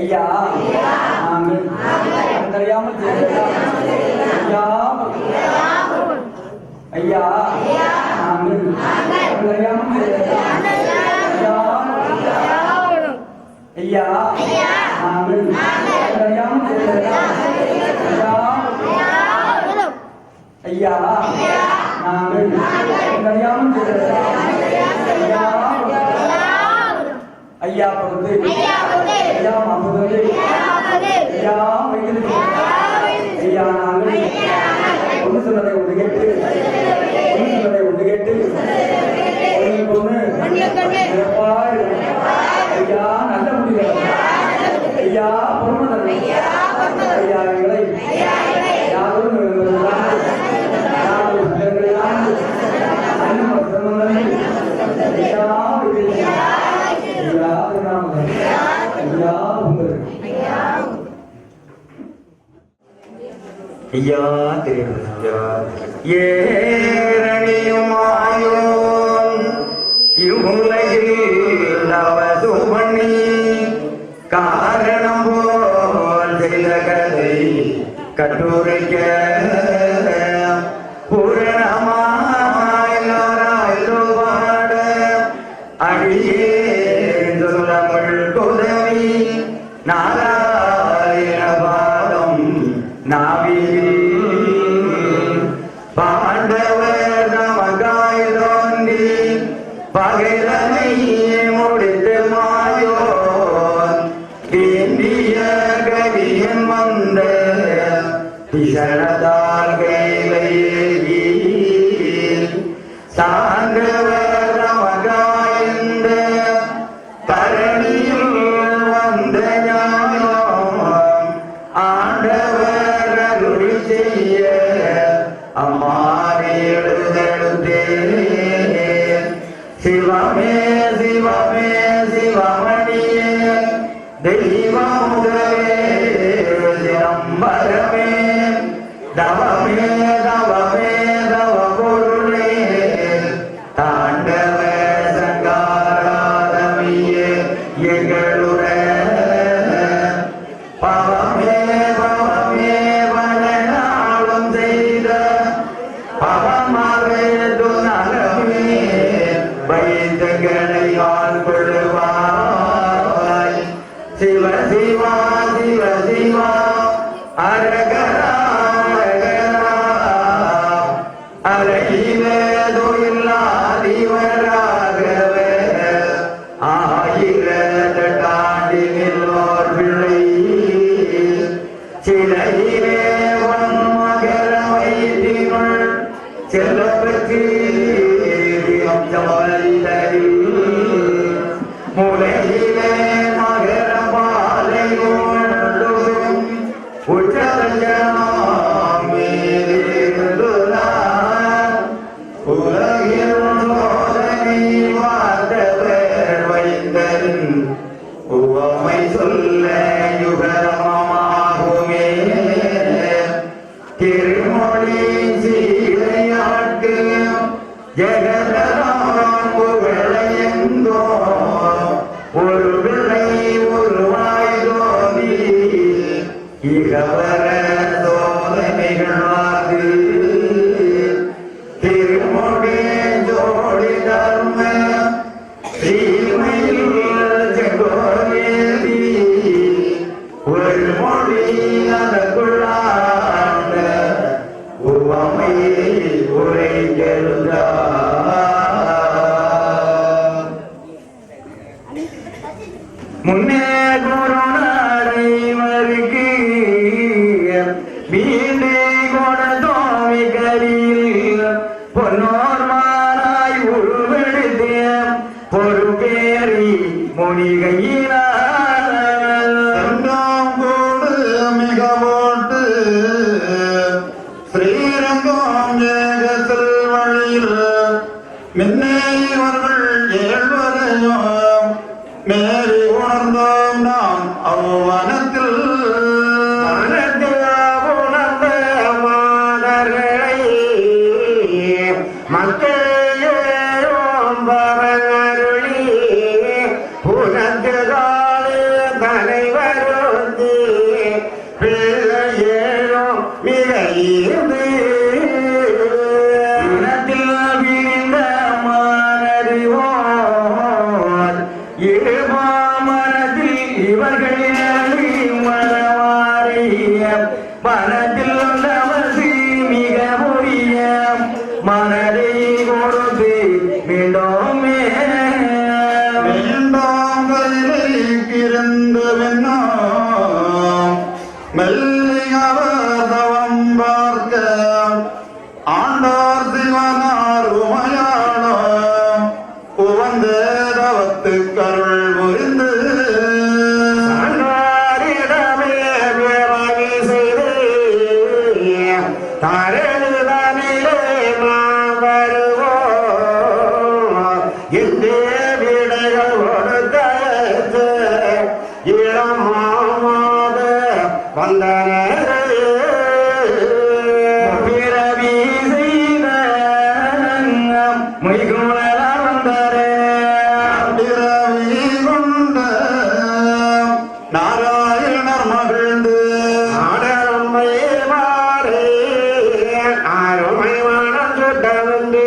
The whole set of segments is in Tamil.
ஐயா நாங்கள் தெரியாமல் ஐயா நாங்கள் தெரியாமல் ஐயா நாங்கள் தெரியாமல் ஐயா நாங்கள் தெரியாமல் ஐயா பொறுத்து ஐயா மாசுவது ஐயா வைக்கிறது ஐயா நாங்கள் ஒன்று சொன்னதை ஒன்று கேட்டு ஒன்று சொன்னதை ஒன்று கேட்டு ஐயா நல்ல முடிவு ஐயா பொறுமதன் ஐயா எங்களை யாரும் ஐயா ஏரணியுமாயோன் இவ்வுலகில் நவசுமணி காரணம் போல் செய்த கதை கட்டுரைக்க பூரணமாயிலோராயிலோவாட அடியே சொல்லமிழ் குதவி நாராயணபாதம் நாவில் பாண்டவர் நமகாய் தோன்றி பகைதனை முடித்து மாயோ இந்திய கவியன் வந்த திசனதால் கைலையேகி சான்றவர் நமகாய்ந்த தரணியில் வந்த ஞானம் ஆண்டவர் அருள் செய்ய அம்மாறி எழுதெழுத்தே சிவமே சிவமே சிவமணியே தெய்வமுதவே சிதம்பரமே தவமே தவமே தவ பொருளே தாண்டவ சங்காராதமியே எங்களுட பவமே பவமே வளநாளும் செய்த பவமாவே துணரமே வைத்தகனையால் கொள்வாய் சிவ சிவா சிவ சிவா அரகரா அரகரா அரைவேதோ இல்லாதிவராகவே ஆயிரத்த தாண்டி நில்லோர் பிள்ளை சிலையிலே மகர வைத்தினுள் செல்லப்பற்றி முலையிலே மகர பாலை உலகில் சோதனை வாழ்ந்தவர் வைந்தன் உவமை சொல்ல யுகரமாகுமே திருமொழி சீரையாட்டு ஜெகதராம் புகழையெங்கோ ஒரு விளை உருவாய் தோதி இகவர சோதனைகள் வாக்கு திருமொழி ஜோடி தர்ம ஸ்ரீமையில் ஜெகோவேதி ஒரு மொழி அதற்குள்ளாண்ட உவமை உரைகெழுதா முன்னே குருநாடை மறுக்கு மீண்டே கொடதோமி கரியில் பொன்னோர் மாறாய் உருவெடுத்தே பொறுப்பேறி மொழிகையினார் மிக போட்டு ஸ்ரீரங்கம் ஜெகத்தில் வழியில் மின்னேவர்கள் ஏழ்வரையும் மேரி உணர்ந்தோம் நாம் அவ்வனத்தில் உணர்ந்த மாதர்களை மக்களும் பரவருளி உனக்கு கால தலைவரும் பிறவி செய்த மொய்குணலாம் வந்தாரே பிறவி கொண்ட நாராயணர் மகிழ்ந்து ஆடமையே மாறே ஆறுமை மனம் சுட்ட வந்து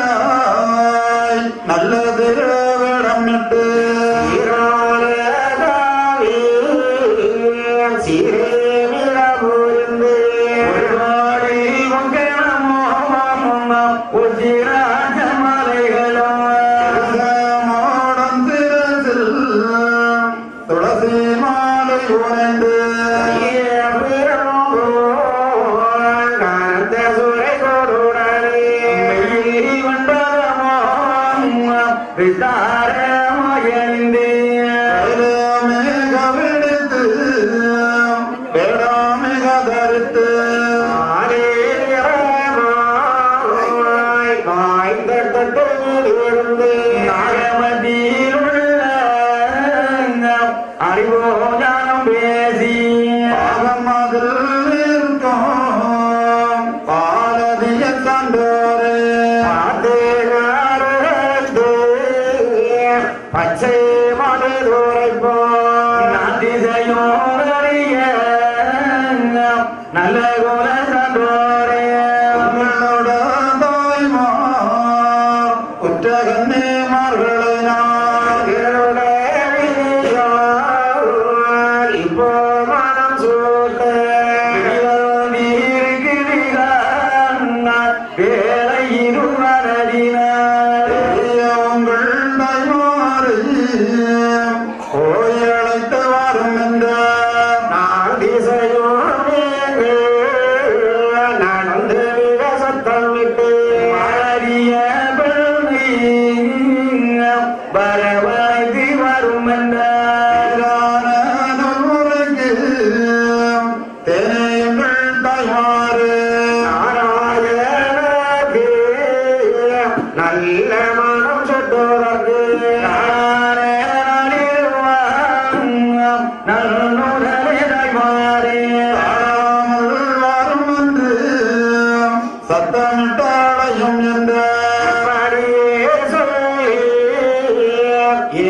நாராயணராய் நல்ல திருவிடமிட்டு மோடம் திருசில் துளசி மாலை உறைந்து மேக விடுத்து வேடாமிக தரித்து அறிவோஞானம் பேசி பாகமதில் இருக்கும் பாலதிய கண்டோரே பச்சை மடு தோரைப்போம் நல்ல கோல சந்தோரே உங்களோட தாய்மார் உற்றகன்னே மார்களை நான் இப்போ மனம் சூட்ட வேலை இருவரடினார் உங்கள் தாய்மாரை போய் அழைத்து வரும் என்ற நான் திசையும் நடந்து மிக சத்தம் விட்டு மாறிய பெண்ணை வரவழைத்து வரும் என்றார் தேனையுங்கள் தாய்மாறு நாராயணனுக்கு நல்ல மனம் சொட்டோருக்கு நல்லுடலை மாறே தாழாமல் வரும் என்று சத்தமிட்டாளையும் என்ற அப்படியே சொல்லி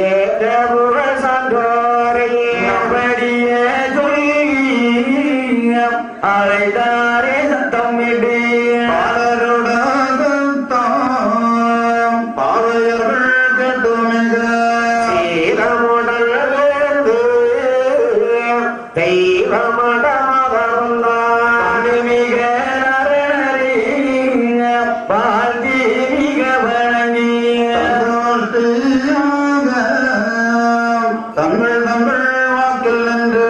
ஏற்ற புகழ் சான்றோரை அப்படியே சொல்லி அழைத்தாரே சத்தம் விட்டு பாலருடன் சத்தம் பாவையர்கள் கேட்டு மிக சீதமுடலிருந்து தெய்வமடமாக வந்தான் மிக நரனறிங்க வாழ்த்தி மிக வணங்கிய சந்தோஷியாக தங்கள் தங்கள் வாக்கில் நின்று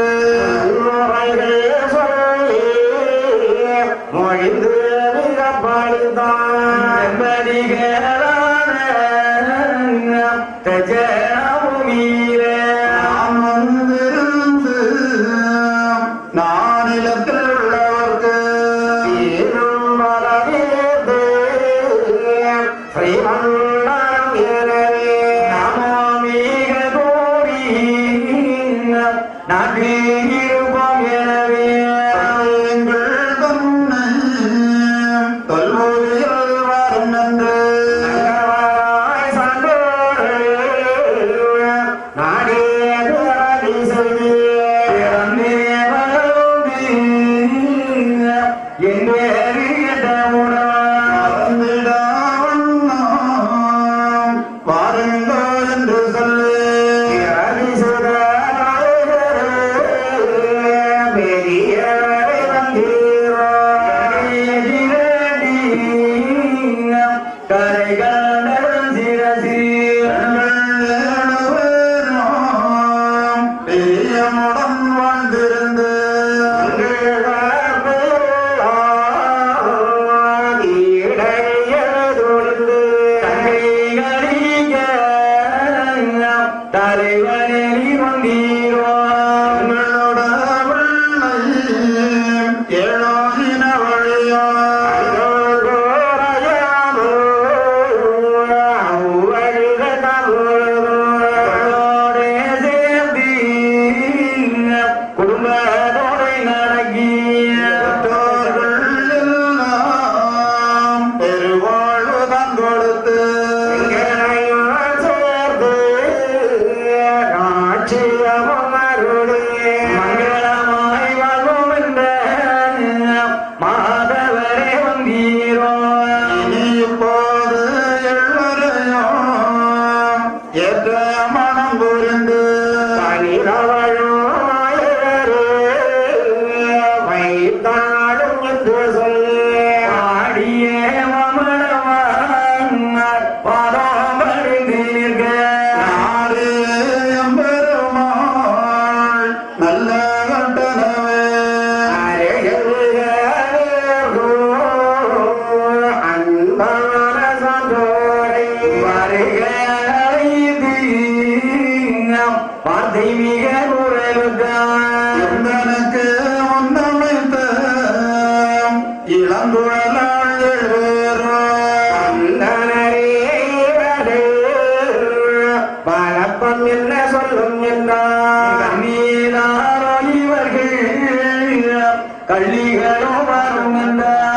கள்ளிகளும் வரும் என்றார்.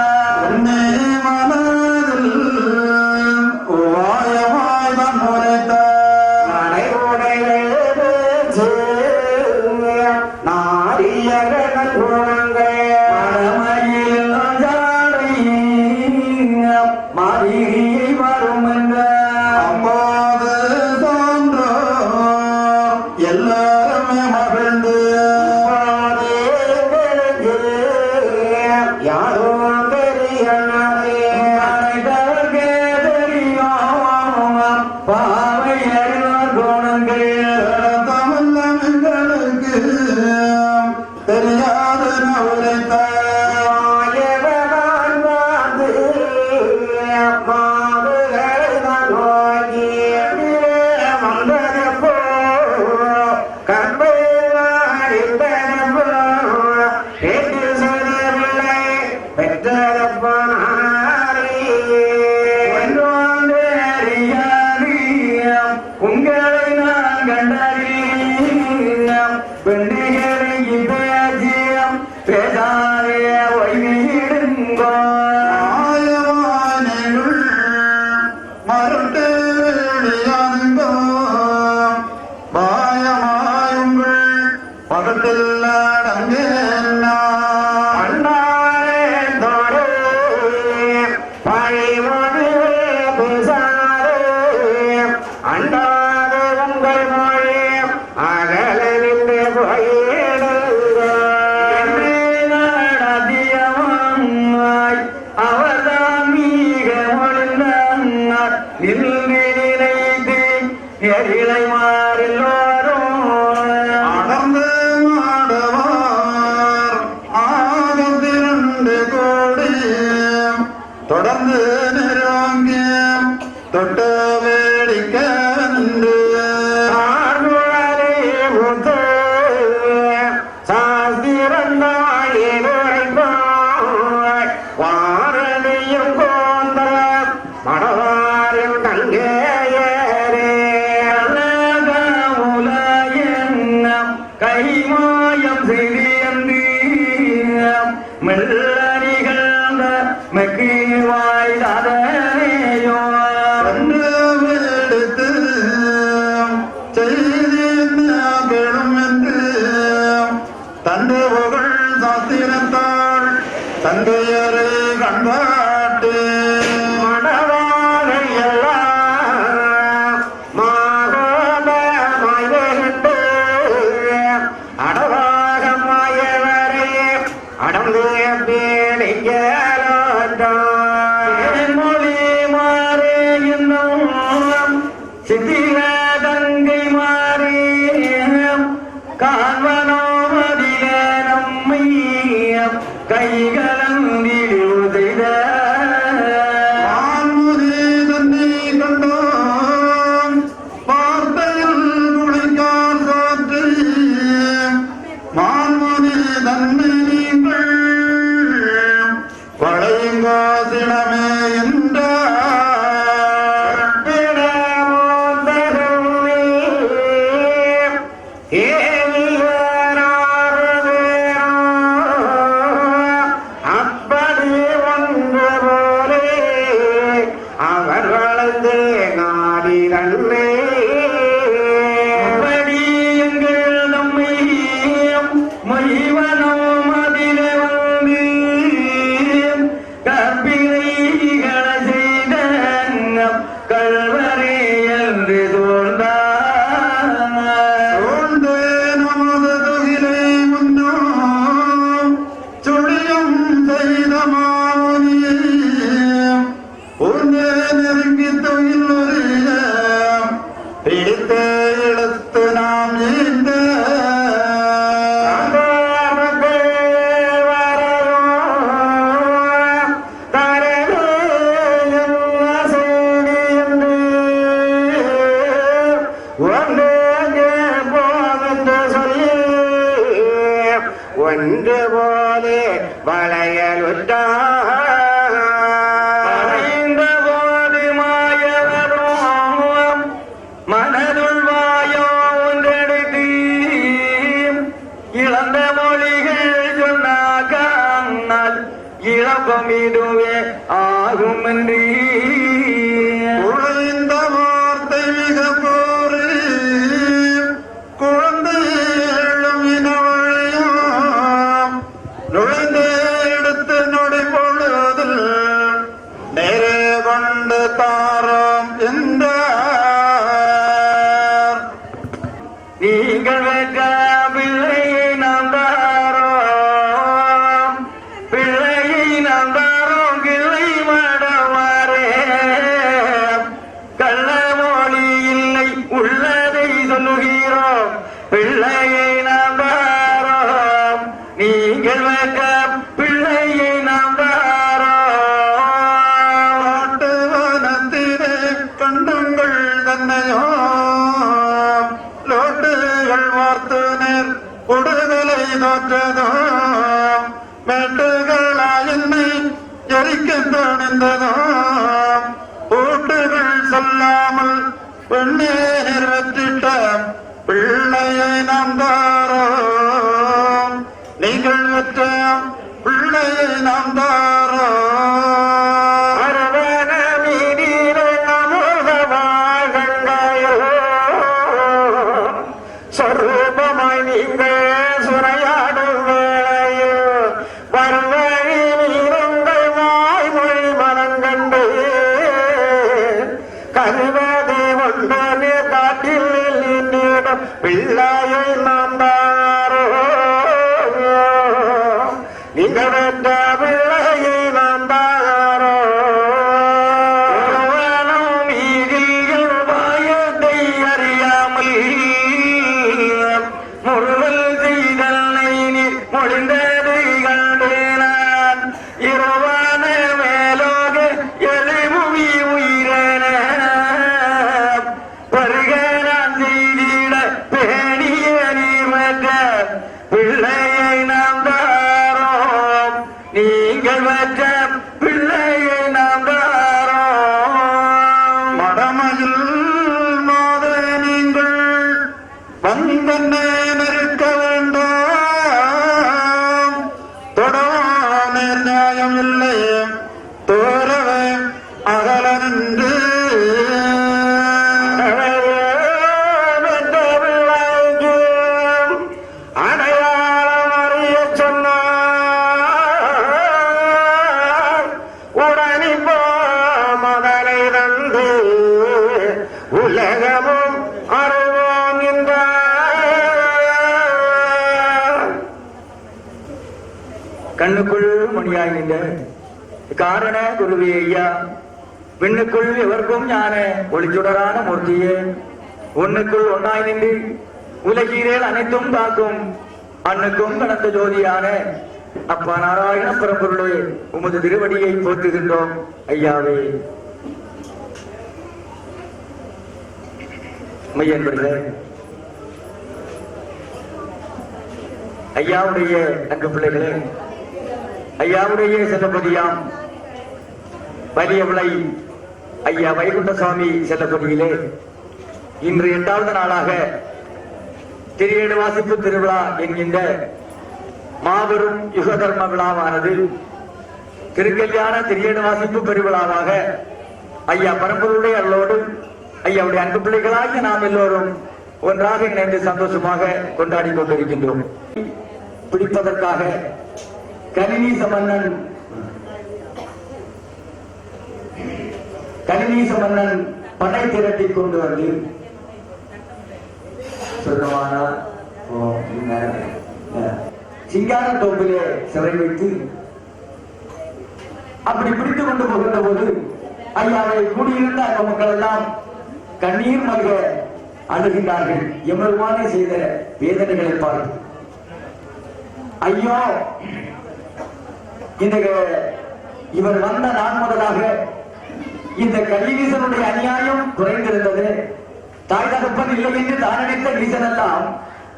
உன்னை மனதில் உபாயமாய் தான் உரைத்தார். நடைமுறைகள் பேச்சு நாரியர்கள் குணங்கள் மடமையில் ஜாடை மாதிரியை வரும் என்றார். அம்மாது தோன்றோர் எல்லாருமே மகிழ்ந்து யாரோ தெரியாதே அனைத்தவர்க்கே தெரியும் பாவையறிவார் குணங்கள் தமிழர்களுக்கு தெரியாத உரைத்தார். மாயவனான் வந்து மாடுகளை தான் நோக்கி வந்தனப்போ கண்பை அறிந்தனப்போ கேட்டு சொல்லவில்லை பெற்றரப்பாரி உங்களை நான் கண்டறியம் பெண்ணிகளை பேச்சியம் பேசாதே ஒய்விடுங்கோ மாயவானையுள் மருட்டு வெளியானுங்கோ மாயமாயுங்கள் பகத்தில் அடங்கேன்னா அண்ணாரே தோரே பழிமொழி பேசாதே அண்டாத உங்கள் மொழி அகல நின்று போயிடுவாய் அவர்தான் மீக மொழிந்தார் நின்று நினைத்து எரிலை மாறில்லோரும் அடர்ந்து மாடவார் ஆகத்திரண்டு கோடி தொடர்ந்து நெருங்கி தொட்டு வேடிக்க நின்று ஆர்வலே முத்து சாஸ்திரந்தாய் நுழைப்பாய் வாரணியும் கோந்த மடவாரின் தங்கேயரே உலகம் கைமாயம் செய்து மெல்ல நிகழ்ந்த மெக்கு வாய்தாதேயோ கண்டு வேடுத்து செய்தி கேளும் என்று தந்து புகழ் சாஸ்திரத்தாள் தந்தையரை கண்டாட்டு மணவாளையெல்லாம் மாகோலமாய் வெகுண்டு அடவாக மாயவரே அடந்து மொழி மாறே இன்னும் சித்திர தங்கை மாறே காண்பனோ மதிய நம்மை கைகலந்திடு செய்த ஆன்முதி தன்னை கண்டோம் பார்த்தையில் குளிக்கால் சாற்றி மான்முதி தன்னை நீங்கள் பழையங்காசிடமே என்றார். அப்படி ஒன்று போலே அவர் வளர்ந்து நாடி தன்னை எங்கள் நம்மை மொய்வனம் அதில் வந்து கற்பிணைகளை செய்த கல்வரே என்று தோன்றார் சூழ்ந்து நமது துகிலை முன்னோம் சுழியம் செய்த மாமுனியை பூர்ந்து நெருங்கி துயில் ஒரிய பிடித்து இழுத்து நாம் இந்த ஒன்று போலே வளையலுற்றார் போது மாயவரும் மனதுள் வாயோ ஒன்றெடுத்து இழந்த மொழிகள் சொன்னாக்கா இழப்பமிடுவே ஆகுமென்றி உழைந்த வார்த்தை மிக போரு குழந்தை எழுமினவழையும் நுழைந்தே எடுத்து நொடி பொழுதில் நேரே கொண்டு தாரோம் என்றார். நீங்கள் வெற்ற பிள்ளையை நாம் தாரோம், பிள்ளையை நாம் தாரோம் கிளை மடவாரே. கள்ளமொழி இல்லை உள்ளதை சொல்லுகிறோம், பிள்ளையை நாம் தாரோம். நீங்கள் வெற்ற பிள்ளையை நாம் தாரோம். காட்டுவனத்திலே கண்டங்கள் தன்னையோ லோட்டுகள் வார்த்து நேர் உடுதலை தோற்றதோ மேட்டுகளா என்னை எரிக்க தோணிந்ததோ ஊட்டுகள் சொல்லாமல் பெண்ணே நிறைவேற்றிட்ட பிள்ளையை நாம் தாரோம். நீங்கள் பெற்ற பிள்ளையை நாம் தாரோம். அரவண மீதிலே அமுதமாகங்காயோ, சொரூபமாய் நீங்கள் சுரையாடும் வேளையோ, வருவழி நீருங்கள் வாய்மொழி மனங்கண்டு கருவதை ஒன்றே காட்டில் நின்றிடும் பிள்ளையை நாம் தாரோ. நீங்கள் வென்ற பிள்ளையை நாம் தாரோ. மீதில் வாயத்தை அறியாமல் முருகல் செய்தல்லை நீர் மொழிந்தது கண்டேனான். இரவான மேலோக எழுபுவி உயிரன வருக நான் செய்திட பேணிய நீர் பிள்ளையை நாம் தாரோம். நீங்கள் பெற்ற பிள்ளையை நாம் தாரோம். மடமையில் மாதே நீங்கள் வந்தென்னை நெருக்க வேண்டாம். தொடவானே நியாயம் இல்லை தோரவே அகல நின்று வென்ற பிள்ளைக்கு அடையாளம் அறிய சொன்னார். உடனிப்போ மதனை தந்து உலகமும் அறிவோம் என்றார். கண்ணுக்குள் மணியாய் நின்ற காரண குருவி ஐயா, விண்ணுக்குள் எவர்க்கும் ஞான ஒளிச்சுடரான மூர்த்தியே, ஒன்னுக்குள் ஒன்னாய் நின்று உலகீரேல் அனைத்தும் காக்கும் அண்ணுக்கும் கனத்த ஜோதியான அப்பா நாராயண பரம்பொருளே, உமது திருவடியை போற்றுகின்றோம் ஐயாவே. மையன்பர்களே, ஐயாவுடைய அன்பு பிள்ளைகளே, ஐயாவுடைய செல்லப்பதியாம் வலியவிளை ஐயா வைகுண்டசாமி செல்லப்பதியிலே இன்று 8வது நாளாக திரியேடு வாசிப்பு திருவிழா என்கின்ற மாபெரும் யுக தர்ம விழாவானது திருக்கல்யாண திரியேடு வாசிப்பு பெருவிழாவாக ஐயா பரம்பொருளுடைய அருளோடு ஐயாவுடைய அன்பு பிள்ளைகளாகிய நாம் எல்லோரும் ஒன்றாக இணைந்து சந்தோஷமாக கொண்டாடி கொண்டிருக்கின்றோம். பிடிப்பதற்காக கனிநீச மன்னன் படை திரட்டி கொண்டு வந்து சிங்கார தோப்பிலே சிறை வைத்து அப்படி பிடித்துக் கொண்டு போகின்ற போது ஐயாவை கூடியிருந்த அந்த மக்கள் எல்லாம் கண்ணீர் மல்க அழுகின்றார்கள். எவ்வளவான செய்த வேதனைகளை பார்த்து ஐயோ, இந்த இவர் வந்த நாள் முதலாக இந்த கலிவீசனுடைய அநியாயம் குறைந்திருந்தது. தாய் தகப்பன் இல்லை என்று தான் நினைத்த வீசன் எல்லாம்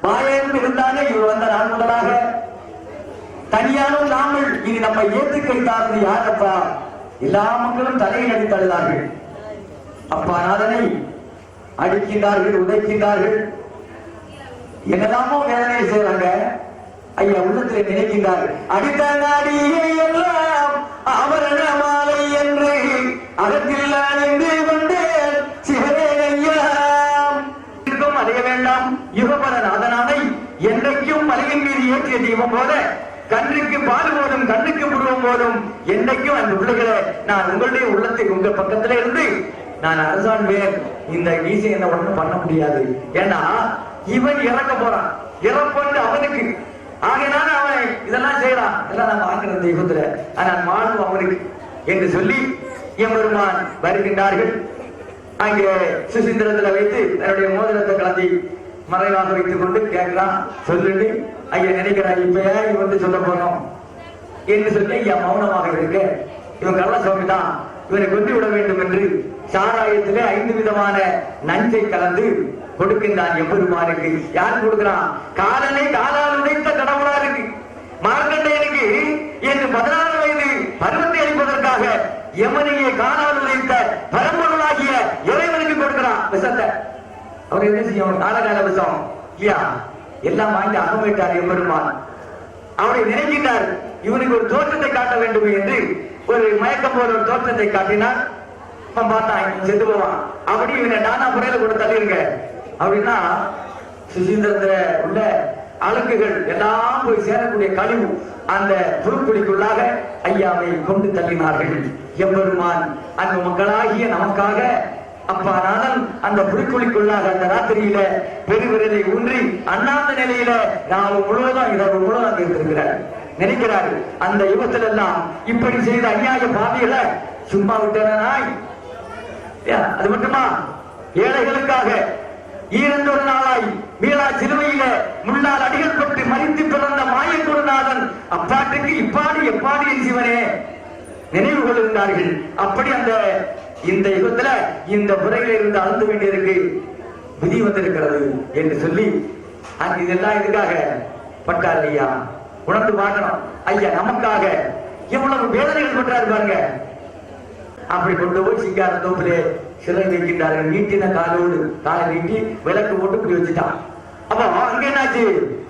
மாயம் இருந்தாலே இவர் வந்த நாள் முதலாக தனியானும் நாமல் இனி நம்மை ஏற்று கைத்தாரது யாரப்பா? எல்லா மக்களும் தலையில் அடித்தழுதார்கள். அப்பா நாதனை அடிக்கின்றார்கள், உதைக்கின்றார்கள், என்னதாமோ வேதனை செய்யறாங்க. ஐயா உள்ளத்திலே நினைக்கின்றார். அடித்தடியை எல்லாம் ஆபரண மாலை என்று அகத்தில் அணிந்து கொண்டேன் சிவரே ஐயா. அடைய வேண்டாம் யுகபல நாதனானை என்றைக்கும் மலையின் மீது ஏற்றிய தீபம் போல கண்ணுக்கு பால் போதும் கண்ணுக்கு புருவம் போதும் என்றைக்கும் அந்த பிள்ளைகளை நான் உங்களுடைய உள்ளத்தை உங்க பக்கத்துல இருந்து நான் அரசாண்வேன். இந்த ஈசை என்ன ஒண்ணும் பண்ண முடியாது. ஏன்னா இவன் இறக்க போறான், இறப்பொண்டு அவனுக்கு. ஆகையினால அவன் இதெல்லாம் செய்யறான். எல்லாம் நான் பார்க்கிற இந்த யுகத்துல ஆனால் மாண்பு அவனுக்கு என்று சொல்லி எம்பெருமான் வருகின்றார்கள். அங்கே சுசீந்திரத்துல வைத்து தன்னுடைய மோதிரத்தை கலந்தி மறைவாக வைத்துக் கொண்டு கேட்கிறான். சொல்லிட்டு ஐயா நினைக்கிறான், இப்ப இவன் சொல்ல போறோம் என்று சொல்லி ஐயா மௌனமாக இருக்க, இவன் கள்ளசுவாமி தான், இவனை கொண்டு விட வேண்டும் என்று சாராயத்திலே 5 விதமான நஞ்சை கலந்து கொடுக்கின்றான் எம்பெருமானுக்கு. யார் கொடுக்கிறான்? காலனை காலால் உடைத்த கடவுளா இருக்கு மார்க்கண்டேயனுக்கு என்று 16 வயது பருவத்தை அளிப்பதற்காக யமனையை காலால் உடைத்த பரம்பொருளாகிய இறைவனுக்கு கொடுக்கிறான் விஷத்தை. அவர் என்ன செய்யும்? காலகால விஷம் இல்லையா, எல்லாம் வாங்கி அகமிட்டார் எம்பெருமான். அவரை நினைக்கின்றார், இவனுக்கு ஒரு தோற்றத்தை காட்ட வேண்டும் என்று ஒரு மயக்கம் போல ஒரு தோற்றத்தை காட்டினார். பார்த்தான், செத்து போவான். அப்படி இவனை நானா முறையில கூட தள்ளிருங்க அப்படின்னா சுசீந்திரத்துல உள்ள அழுக்குகள் எல்லாம் போய் சேரக்கூடிய கழிவு அந்த புழுக்குழிக்குள்ளாக ஐயாவை கொண்டு தள்ளினார்கள். எம்பெருமான் அந்த மக்களாகிய நமக்காக அப்பானாலும் அந்த புலிக்குழிக்குள்ளாக அந்த ராத்திரியில பெருவிரலை ஊன்றி அண்ணாந்த நிலையில நாம் முழுவதும் இரவு முழுவதும் இருந்திருக்கிறார் நினைக்கிறார். அந்த யுகத்தில் எல்லாம் இப்படி செய்த அநியாய பாவிகளை சும்மா விட்டனாய். அது மட்டுமா, ஏழைகளுக்காக ஈரந்தொரு நாளாய் மீளா சிலுவையில முன்னாள் அடிகள் பட்டு மறித்து பிறந்த மாயக்குருநாதன் அப்பாட்டுக்கு இப்பாடு எப்பாடு என் சிவனே நினைவு கொள்கின்றார்கள். அப்படி அந்த இந்த யுகத்துல இந்த முறையில இருந்து அழுந்த வேண்டியதற்கு விதி வந்திருக்கிறது என்று சொல்லி இதெல்லாம் இதுக்காக பட்டார் ஐயா. உணர்ந்து பார்க்கணும், ஐயா நமக்காக எவ்வளவு வேதனைகள் பண்றாரு பாருங்க. அப்படி கொண்டு போய் சிங்கார தோப்பிலே சிலை வைக்கின்றார்கள். நீட்டின காலோடு காலை நீட்டி விளக்கு போட்டு இப்படி வச்சுட்டான். அப்போ அங்க என்னாச்சு?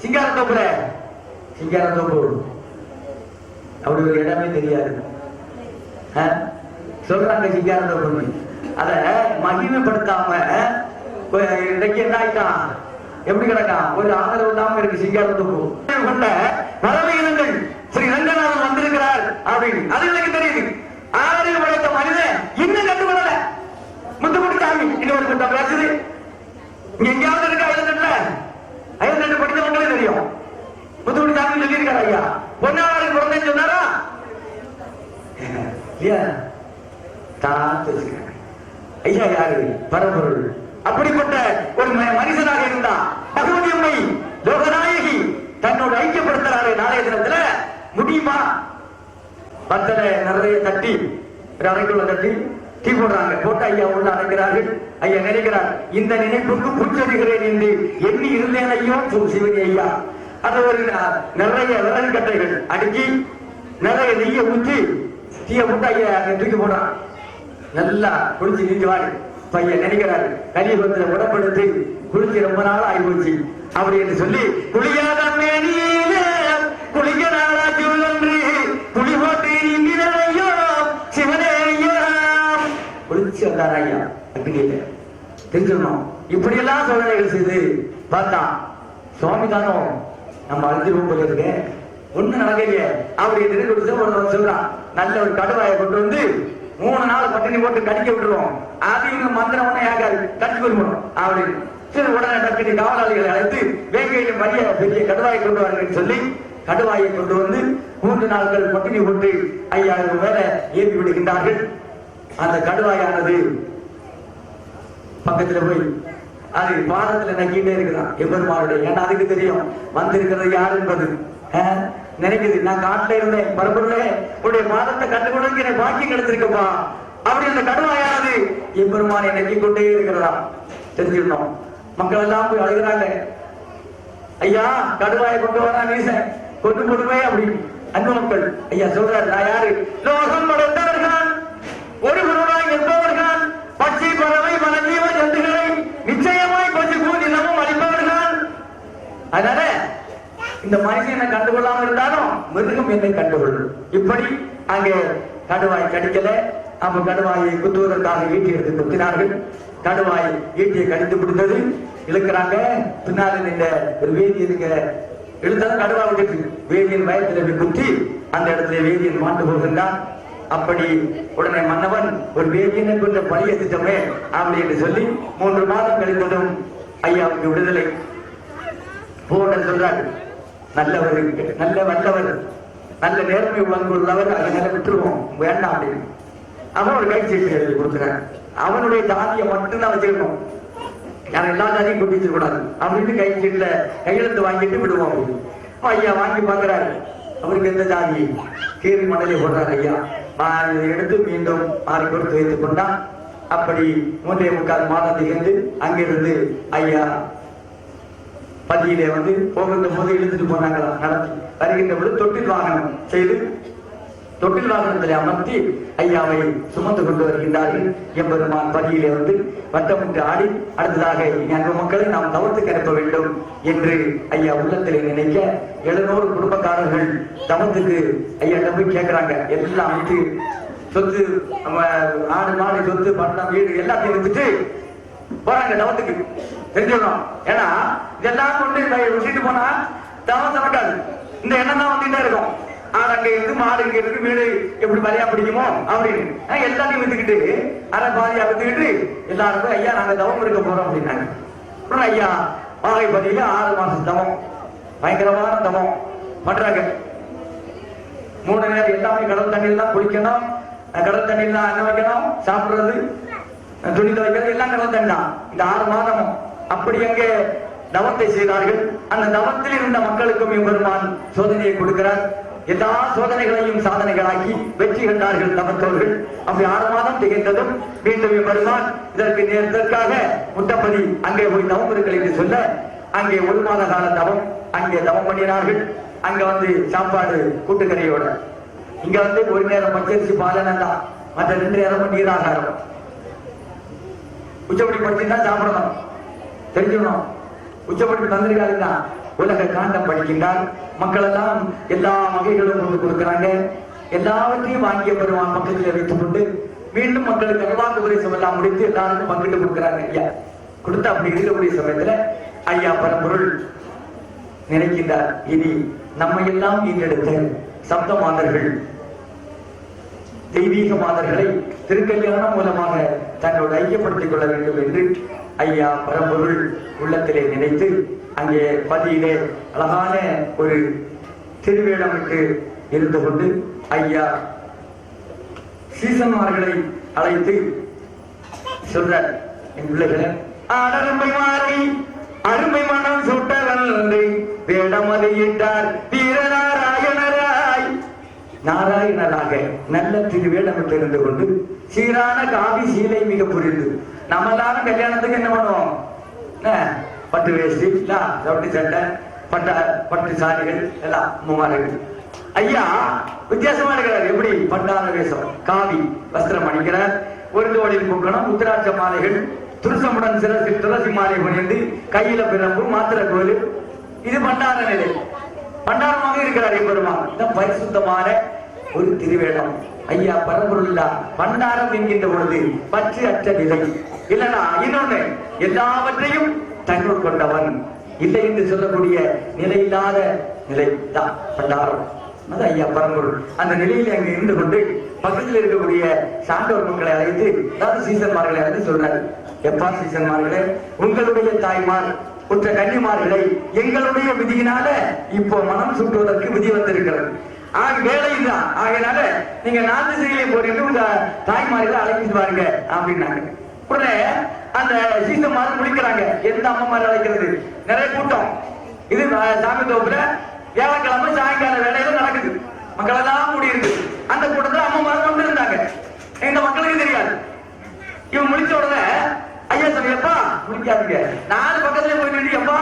சிங்கார தோப்புல சிங்கார தோப்பு அப்படி ஒரு இடமே தெரியாது சொல்றாங்க. சிங்கார தோப்பு அத மகிமைப்படுத்தாம இன்றைக்கு என்ன ஆயிட்டான், எப்படி கிடக்கான், ஒரு ஆதரவு இல்லாம இருக்கு சிங்கார தோப்பு. கொண்ட பறவை இனங்கள் ஸ்ரீ ரங்கநாதன் வந்திருக்கிறார் அப்படின்னு அது எனக்கு தெரியுது. ஆதரவு படைத்த மனிதன் இன்னும் கட்டுப்படல. முத்துக்குடி சாமி இன்னொரு கூட்டம் பேசுது. இங்க எங்கேயாவது இருக்கா? 52 படித்தவங்களே தெரியும். முத்துக்குடி சாமி சொல்லி இருக்காரு ஐயா. பொன்னாளர் பிறந்தேன்னு சொன்னாரா? ஐயா யாரு? பரம்பொருள். அப்படிப்பட்ட ஒரு மனிதனாக இருந்தா பகவதி அம்மை லோகநாயகி தன்னோட ஐக்கியப்படுத்துறாரு. நாளைய தினத்துல முடியுமா? பத்தல நிறைய தட்டி அறைக்குள்ள தட்டி டீ போடுறாங்க. போட்டு ஐயா உள்ள அழைக்கிறார்கள். ஐயா நினைக்கிறார், இந்த நினைப்புக்கு புச்சடிகிறேன் என்று எண்ணி இருந்தேன் ஐயோ சிவனி ஐயா. அது ஒரு நிறைய விறகு கட்டைகள் அடுக்கி நிறைய நெய்ய ஊற்றி தீய போட்டு ஐயா தூக்கி போடுறான். நல்லா குளிச்சு நீங்க வாடு பையன் நினைக்கிறாரு, கலியுகத்துல உடப்படுத்தி குளிச்சு ரொம்ப நாள் ஆகி போச்சு அப்படி என்று சொல்லி குளியாத குளிக்க நாளாச்சு குளி போட்டு நீங்கினையோ சிவனே குளிச்சு வந்தார் ஐயா. தெரிஞ்சிடணும். இப்படி எல்லாம் சோதனைகள் செய்து பார்த்தா சுவாமி தானோ நம்ம அழிஞ்சிருவோம் போல இருக்கு, ஒண்ணு நடக்கலையே அப்படி ஒருத்தவன் சொல்றான். நல்ல ஒரு கடுவாயை கொண்டு வந்து 3 நாள் பட்டினி போட்டு கடிக்க விட்டுருவோம். அது இவங்க மந்திரம் ஒண்ணு ஏகாது கடிச்சு கொடுக்கணும் அப்படின்னு சரி உடனே டக்குனு காவலாளிகளை அழைத்து வேங்கையிலும் வழிய பெரிய கடுவாயை கொண்டு வாருங்கன்னு சொல்லி கடுவாயை கொண்டு வந்து 3 நாட்கள் பட்டினி போட்டு ஐயா மேல ஏற்றி விடுகின்றார்கள். அந்த கடுவாயானது பக்கத்துல போய் அது பாதத்துல நக்கிட்டே இருக்கிறான் எம்பெருமானுடைய. ஏன்னா அதுக்கு தெரியும் வந்திருக்கிறது யார் என்பது. நினைக்குது, நான் காட்டுல இருந்தேன் பரம்பொருளே உடைய பாதத்தை கண்டுகொண்டு எனக்கு பாக்கியம் கிடைச்சிருக்கப்பா அப்படி அந்த கடுவாயானது எம்பெருமானை நக்கி கொண்டே இருக்கிறதா தெரிஞ்சிடணும். மக்கள் எல்லாம் போய் அழுகிறாங்க. ஐயா கடுவாயை கொண்டு வரா நீசன் கொண்டு கொடுவே அப்படி அன்பு மக்கள். ஐயா சொல்றாரு, நான் யாரு? லோகம் படைத்தவர்கள் ஒரு குருவாய் என்பவர்கள் பச்சை பறவை மனஜீவ ஜந்துகளை நிச்சயமாய் கொஞ்சம் கூதி நமம் அளிப்பவர்கள். அதனால இந்த மனுஷன் என்னை கண்டுகொள்ளாம இருந்தாலும் மிருகம் என்னை கண்டுகொள்ளும். இப்படி அங்கே கடுவாய் கடிக்கல. அப்ப கடுவாயை குத்துவதற்காக ஈட்டி எடுத்து குத்தினார்கள். கடுவாய் ஈட்டியை கடித்து பிடித்தது. இழுக்கிறாங்க. பின்னால நின்ற ஒரு வேதியனுங்க இழுத்ததும் கடுவா விட்டு வேதியின் வயத்தில் குத்தி அந்த இடத்துல வேதியன் மாண்டு போகின்றான். அப்படி உடனே மன்னவன் ஒரு வேதியனை கொண்ட பழிய திட்டமே அப்படி என்று சொல்லி 3 மாதம் கழிந்ததும் ஐயாவுக்கு விடுதலை போன்ற சொல்றாரு. நல்லவர், நல்ல வல்லவர், நல்ல நேர்மை உள்ளவர், அதை விட்டுருவோம் வேண்டாம் அப்படின்னு அவன் ஒரு கைச்சீட்டு எழுதி கொடுக்குறான். அவனுடைய ஜாதியை மட்டும்தான் வச்சுக்கணும், யாரும் எல்லா ஜாதியும் கொண்டு கூடாது அப்படின்னு கைச்சீட்டுல கையெழுத்து வாங்கிட்டு விடுவோம் அப்படின்னு. ஐயா வாங்கி பார்க்கிறாரு. அவருக்கு எந்த ஜாதி கீரி மணலை போடுறாரு. ஐயா எடுத்து மீண்டும் மாறி கொடுத்து வைத்துக் கொண்டான். அப்படி 3.25 மாதம் திகழ்ந்து அங்கிருந்து ஐயா பதியிலே வந்து போகின்ற போது இழுத்துட்டு போனாங்களா நடத்தி வருகின்ற பொழுது தொட்டில் வாகனம் செய்து தொட்டில் வாகனத்தில் அமர்த்தி ஐயாவை சுமந்து கொண்டு வருகின்றார்கள். எம்பெருமான் பதியிலே வந்து வட்டமிட்டு ஆடி அடுத்ததாக அன்பு மக்களை நாம் தவத்துக்கு அனுப்ப வேண்டும் என்று ஐயா உள்ளத்திலே நினைக்க 700 குடும்பக்காரர்கள் தவத்துக்கு ஐயா போய் கேட்கிறாங்க. எல்லாம் அமைத்து சொத்து ஆடு மாடு சொத்து பட்டம் வீடு எல்லாத்தையும் வித்துட்டு போறாங்க தவத்துக்கு. தெரிஞ்சுக்கணும், ஏன்னா இதெல்லாம் கொண்டு விட்டுட்டு போனா தவம் நடக்காது. இந்த எண்ணம் தான் வந்துட்டே இருக்கும். ஆடு அங்க இருக்கு, மாடு இங்க இருக்கு, வீடு எப்படி பலியா பிடிக்குமோ அப்படின்னு எல்லாத்தையும் வித்துக்கிட்டு அரை பாதியா வித்துக்கிட்டு எல்லாருக்கும் ஐயா நாங்க தவம் இருக்க போறோம் அப்படின்னாங்க. அப்புறம் ஐயா வாகைப்பதியில 6 மாசம் தவம், பயங்கரமான தவம் பண்றாங்க. 3 நேரம் எல்லாமே கடல் தண்ணியில் தான் குளிக்கணும், கடல் தண்ணியில் தான் அன்ன வைக்கணும், சாப்பிடுறது துணி துவைக்கிறது எல்லாம் கடல் தண்ணி தான். இந்த 6 மாதமும் அப்படி அங்கே தவத்தை செய்தார்கள். அந்த தவத்தில் இருந்த மக்களுக்கும் எம்பெருமான் சோதனையை கொடுக்கிறார். எல்லா சோதனைகளையும் சாதனைகளாக்கி வெற்றி கண்டார்கள் தவத்தோர்கள். அப்படி 6 மாதம் திகழ்ந்ததும் மீண்டும் எம்பெருமான் இதற்காக முட்டப்பதி அங்கே போய் தவம் இருக்கிறது என்று சொல்ல அங்கே 1 மாத கால தவம் அங்கே தவம் பண்ணினார்கள். அங்க வந்து சாப்பாடு கூட்டுக்கரையோட, இங்க வந்து 1 நேரம் பச்சரிசி பாலனம் தான், மற்ற 2 நேரம் நீராகாரம். உச்சப்படி படிச்சுதான் சாப்பிடணும், தெரிஞ்சுக்கணும். உச்சப்படி தந்திரிகாருன்னா உலக காண்டம் படிக்கின்றார். மக்கள் எல்லாம் எல்லா வகைகளும் கொண்டு கொடுக்கிறாங்க. எல்லாவற்றையும் வாங்கிய பெருமான் பக்கத்தில் வைத்துக் கொண்டு மீண்டும் மக்களுக்கு அல்வாக்கு உபதேசம் எல்லாம் முடித்து எல்லாருக்கும் பங்கிட்டு கொடுக்கிறாங்க. ஐயா கொடுத்து அப்படி இருக்கக்கூடிய சமயத்துல ஐயா பரம்பொருள் நினைக்கின்றார், இனி நம்ம எல்லாம் ஈண்டெடுத்த சப்த மாதர்கள் தெய்வீக மாதர்களை திருக்கல்யாணம் மூலமாக தன்னோடு ஐக்கியப்படுத்திக் கொள்ள வேண்டும் என்று ஐயா பரம்பொருள் உள்ளத்திலே நினைத்து அங்கே பதியிலே அழகான ஒரு திருவேடமிட்டு இருந்து கொண்டு ஐயா சீசன்மார்களை அழைத்து சொல்றார், என் பிள்ளைகளை அடரும்பை மாறி அருமை மனம் சுட்ட வந்து வேடமதையிட்டார் வீரநாராயணராய். நாராயணராக நல்ல திருவேடமிட்டு இருந்து கொண்டு சீரான காவி சீலை மிக புரிந்து நம்ம எல்லாரும் கல்யாணத்துக்கு என்ன பண்ணுவோம், பட்டு வேஷ்டி ரவுட்டி சட்டை பட்டு சாரிகள் எல்லாம் மூவார்கள். ஐயா வித்தியாசமா இருக்கிறார். எப்படி பட்டார வேஷம், காவி வஸ்திரம் அணிக்கிறார், ஒரு தோளில் குக்கணம், உத்திராட்ச மாலைகள், துருசமுடன் சிறசில் துளசி மாலை பணிந்து கையில பிறப்பு மாத்திர கோயில். இது பண்டார நிலை, பண்டாரமாக இருக்கிறார் பெருமான். இந்த பரிசுத்தமான ஒரு திருவேடம். ஐயா பரம்பொருளா பண்டாரம் என்கின்ற பொழுது பற்று அற்ற நிலை இல்லனா இன்னொன்னு எல்லாவற்றையும் தன்னுள் கொண்டவன் இல்லை என்று சொல்லக்கூடிய நிலையில்லாத நிலை தான் பண்டாரம். அது ஐயா பரம்பொருள். அந்த நிலையில் அங்கு இருந்து கொண்டு பக்கத்தில் இருக்கக்கூடிய சான்றோர் மக்களை அழைத்து, அதாவது சீசன்மார்களை அழைத்து சொல்றாரு, எப்பா சீசன்மார்களே, உங்களுடைய தாய்மார் உற்ற கன்னிமார்களை எங்களுடைய விதியினால இப்போ மனம் சுட்டுவதற்கு விதி வந்திருக்கிறது. வேலை தான். ஆகையினால நீங்க 4 திசையிலே போறீங்க, உங்க தாய்மார்களை அழைச்சிட்டு பாருங்க அப்படின்னாங்க. உடனே அந்த சீசன்மார் முடிக்கிறாங்க. எந்த அம்மாமார் அழைக்கிறது, நிறைய கூட்டம். இது சாமி தோப்புல வியாழக்கிழமை சாயங்கால வேலையில நடக்குது. மக்கள் எல்லாம் கூடியிருக்கு. அந்த கூட்டத்தில் அம்மாமார் கொண்டு இருந்தாங்க. இந்த மக்களுக்கு தெரியாது. இவன் முடிச்ச உடனே ஐயா சொல்லியப்பா முடிக்காதீங்க, 4 பக்கத்துல போய் நின்றுப்பா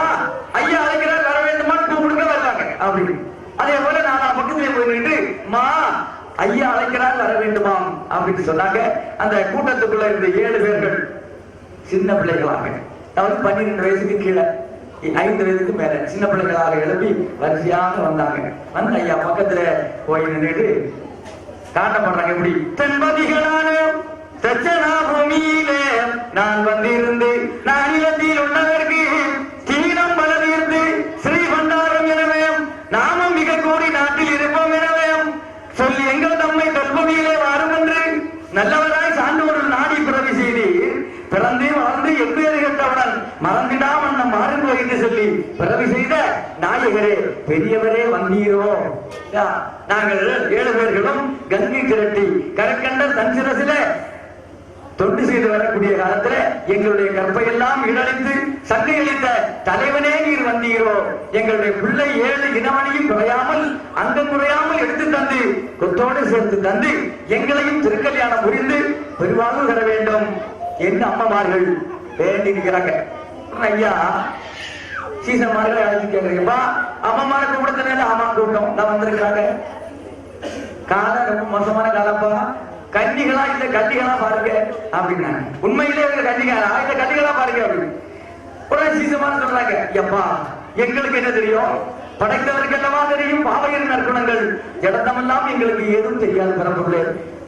ஐயா அழைக்கிறார் வர வேண்டுமான்னு கூப்பிடுங்க வருவாங்க அப்படின்னு. அதே போல 4 பக்கத்துல போய் நின்று மா ஐயா அழைக்கிறார் வர வேண்டுமாம் அப்படின்னு சொன்னாங்க. அந்த கூட்டத்துக்குள்ள இருந்த 7 பேர்கள் சின்ன பிள்ளைகளாக, அதாவது 12 வயசுக்கு கீழே 5 வயதுக்கு மேல சின்ன பிள்ளைகளாக எழுப்பி வரிசையாக வந்தாங்க. வந்து ஐயா பக்கத்துல போய் நின்றுட்டு காட்டப்படுறாங்க. எப்படி தென்பதிகளான தச்சனா பூமியிலே நான் வந்திருந்து நானிலத்தில் உள்ளவர்க்கு தீனம் பலவிருந்து ஸ்ரீ பண்டாரம் எனவே நாமும் மிக கூடி நாட்டில் இருப்போம் எனவே சொல்லி எங்கள் தம்மை கல்பொழியிலே வாரும் என்று நல்லவராய் சான்றோர் நாடி பிறவி செய்து பிறந்து வாழ்ந்து எப்பேறு கட்டவுடன் மறந்திடாமல் நம் மாறுங்கோ என்று சொல்லி பிறவி செய்த நாயகரே பெரியவரே வந்தீரோ. நாங்கள் 7 பேர்களும் கங்கை திரட்டி கரக்கண்ட தன் சிரசில தொண்டு செய்து வரக்கூடிய காலத்துல எங்களுடைய கற்பையெல்லாம் இடழித்து சங்கை அளித்த தலைவனே நீர் வந்தீரோ. எங்களுடைய பிள்ளை 7 இனமணியும் குறையாமல் அங்கம் குறையாமல் எடுத்து தந்து கொத்தோடு சேர்த்து தந்து எங்களையும் திருக்கல்யாணம் புரிந்து பெருவாழ்வு தர வேண்டும் என்று அம்மமார்கள் வேண்டி இருக்கிறாங்க. ஐயா சீசன்மார்களை அழைத்து கேட்கிறீங்கப்பா, அம்மமாரை கூப்பிடுறதுனால ஆமா கூட்டம் நான் வந்திருக்கிறாங்க. காலம் ரொம்ப மோசமான காலப்பா, கன்னிகளா இல்ல கன்னிகளா பாருங்க அப்படின்னா உண்மையிலே இருக்கிற கன்னிகளா இல்ல கன்னிகளா பாருங்க அப்படின்னு உடனே சீசமான சொல்றாங்க. எப்பா எங்களுக்கு என்ன தெரியும், படைத்தவருக்கு என்னவா தெரியும், பாவையர் நற்குணங்கள் இடத்தமெல்லாம் எங்களுக்கு ஏதும் தெரியாது பரம்பொருளே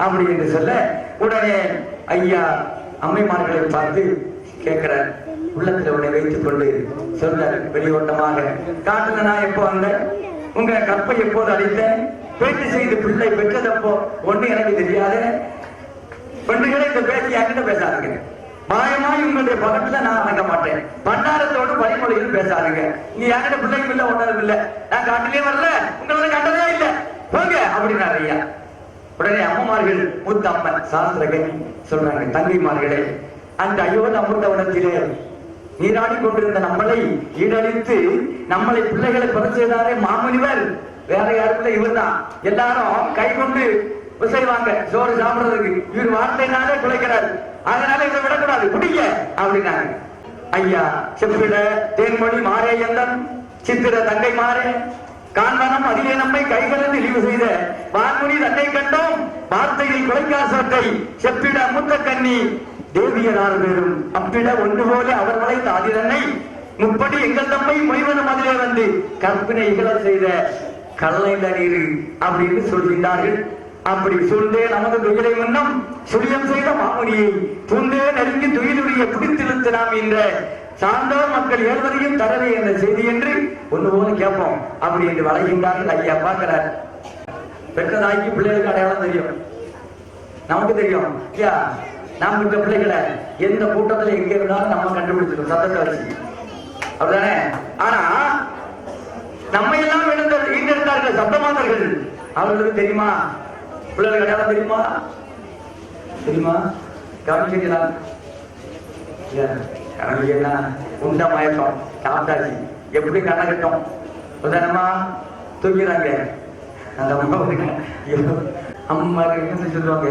அப்படி என்று சொல்ல உடனே ஐயா அம்மைமார்களை பார்த்து கேட்கிறார். உள்ளத்துல உடனே வைத்துக் கொண்டு சொல்றாரு வெளியோட்டமாக, காட்டுல நான் எப்போ வந்தேன், உங்க கற்பை எப்போது அளித்தேன், பேச்சு செய்து பிள்ளை பெற்றதப்போ ஒண்ணு எனக்கு தெரியாது. பெண்களை இந்த பேச்சு யார்கிட்ட பேசாதுங்க, மாயமாய் உங்களுடைய பக்கத்துல நான் அடங்க மாட்டேன், பண்டாரத்தோடு வழிமொழியில் பேசாதுங்க. நீ யார்கிட்ட பிள்ளையும் இல்ல ஒன்றும் இல்ல, நான் காட்டிலே வரல, உங்களை கண்டதே இல்ல போங்க அப்படின்னாரு ஐயா. உடனே அம்மமார்கள் மூத்த அம்மன் சாஸ்திரகை சொல்றாங்க, தங்கைமார்களே அந்த அயோத அமிர்தவனத்திலே நீராடி கொண்டிருந்த நம்மளை ஈடழித்து நம்மளை பிள்ளைகளை பெற செய்தாரே மாமுனிவர், வேற யாருக்குள்ள இவர் தான். எல்லாரும் கை கொண்டு செய்வாங்க சோறு சாப்பிடுறதுக்கு, இவர் வார்த்தைனாலே குலைக்கிறார், அதனால இவரை விடக்கூடாது குடிக்க அப்படின்னாங்க. ஐயா செப்பிட தேன்மொழி மாரேயந்தன் சித்திர தங்கை மாறே காண்பனம் அதிலே நம்மை கைகளில் இழிவு செய்த வான்முனி தன்னை கண்டோம் வார்த்தையில் குலைக்காசத்தை செப்பிட முத்த கண்ணி தேவியரார் பேரும் அப்பிட ஒன்று போல அவர்களை தாதிரனை முப்படி எங்கள் தம்மை மொய்வனும் அதிலே வந்து கற்பினை இகழ செய்த கல்லைந்த நீர் அப்படின்னு சொல்கின்றார்கள். அப்படி சூழ்ந்தே நமது துயிலை முன்னம் சுழியம் செய்த மாமுனியை தூண்டே நெருங்கி துயிலுடைய பிடித்திழுத்து நாம் என்ற சார்ந்தோர் மக்கள் 7 தரவே என்ற செய்தி என்று ஒன்று போல கேட்போம் அப்படி என்று வளைகின்றார்கள். ஐயா பார்க்கிறார், பெற்றதாய்க்கு பிள்ளைகளுக்கு அடையாளம் தெரியும், நமக்கு தெரியும். ஐயா நாம் இந்த பிள்ளைகளை எந்த கூட்டத்துல எங்க இருந்தாலும் நம்ம கண்டுபிடிச்சிடும் சத்தத்தை வச்சு, அப்படிதானே? ஆனா நம்ம எல்லாம் ஈண்டெடுத்தார்கள் சப்தமாதர்கள், அவர்களுக்கு தெரியுமா பிள்ளைகளுக்கு அடையாளம் தெரியுமா? தெரியுமா? கவனிச்சீங்களா? என்ன உண்ட மயக்கம் சாப்பிட்டாச்சு, எப்படி கண்ணகட்டம் உதாரணமா தூக்கிறாங்க அந்த அம்மா என்ன சொல்லுவாங்க,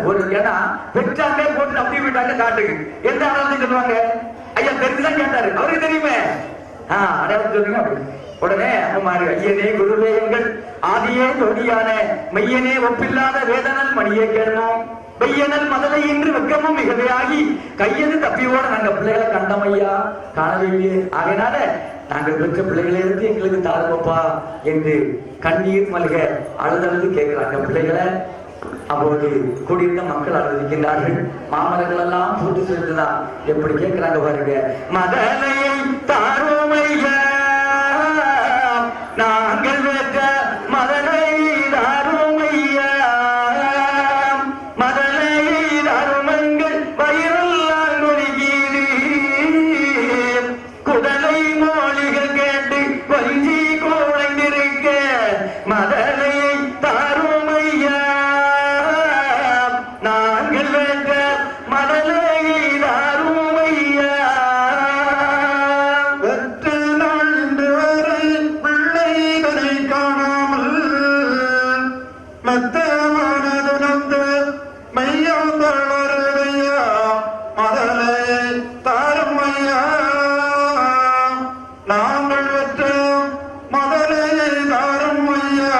ஒரு இடம் பெற்றாங்க போட்டு அப்படி விட்டாங்க காட்டுக்கு எந்த அடையாளம் சொல்லுவாங்க. ஐயா தெரிஞ்சுதான் கேட்டாரு, அவருக்கு தெரியுமே அடையாளம் சொல்லுங்க அப்படி. உடனே அம்மாரு ஐயனே குருவே எங்கள் ஆதியே ஜோதியான மையனே ஒப்பில்லாத வேதனல் மணியே கேள்வோம் மெய்யனல் மதலை என்று வெக்கமும் மிகவே ஆகி கையது தப்பியோட நாங்க பிள்ளைகளை கண்டோம் ஐயா காணவே. ஆகையினால நாங்கள் பெற்ற பிள்ளைகளை இருந்து எங்களுக்கு தாருப்பா என்று கண்ணீர் மல்க அழுதழுது கேட்கிறாங்க பிள்ளைகளை. அப்போது கூடியிருந்த மக்கள் அழுதிக்கின்றார்கள். மாமலர்கள் எல்லாம் பூட்டு செலுத்துதான் எப்படி கேட்கிறாங்க பாருங்க. மதலையை தாருமையா நாங்கள் பெற்ற மதலை தாருமையா மதலை தாருமங்கள் வயிறெல்லாம் நொறுகீது குடலை மொழிகள் கேட்டு கொஞ்சி குழைந்திருக்க மதலையை தாருமையா நாங்கள் பெற்ற மதலை தாருமையா. வெற்று நாள் வரை பிள்ளைகளை காணாமல் மெத்த மனதுணர்ந்து மையம் தளருதையா மதலை தாருமையா நாங்கள் வெற்ற மதலை தாருமையா.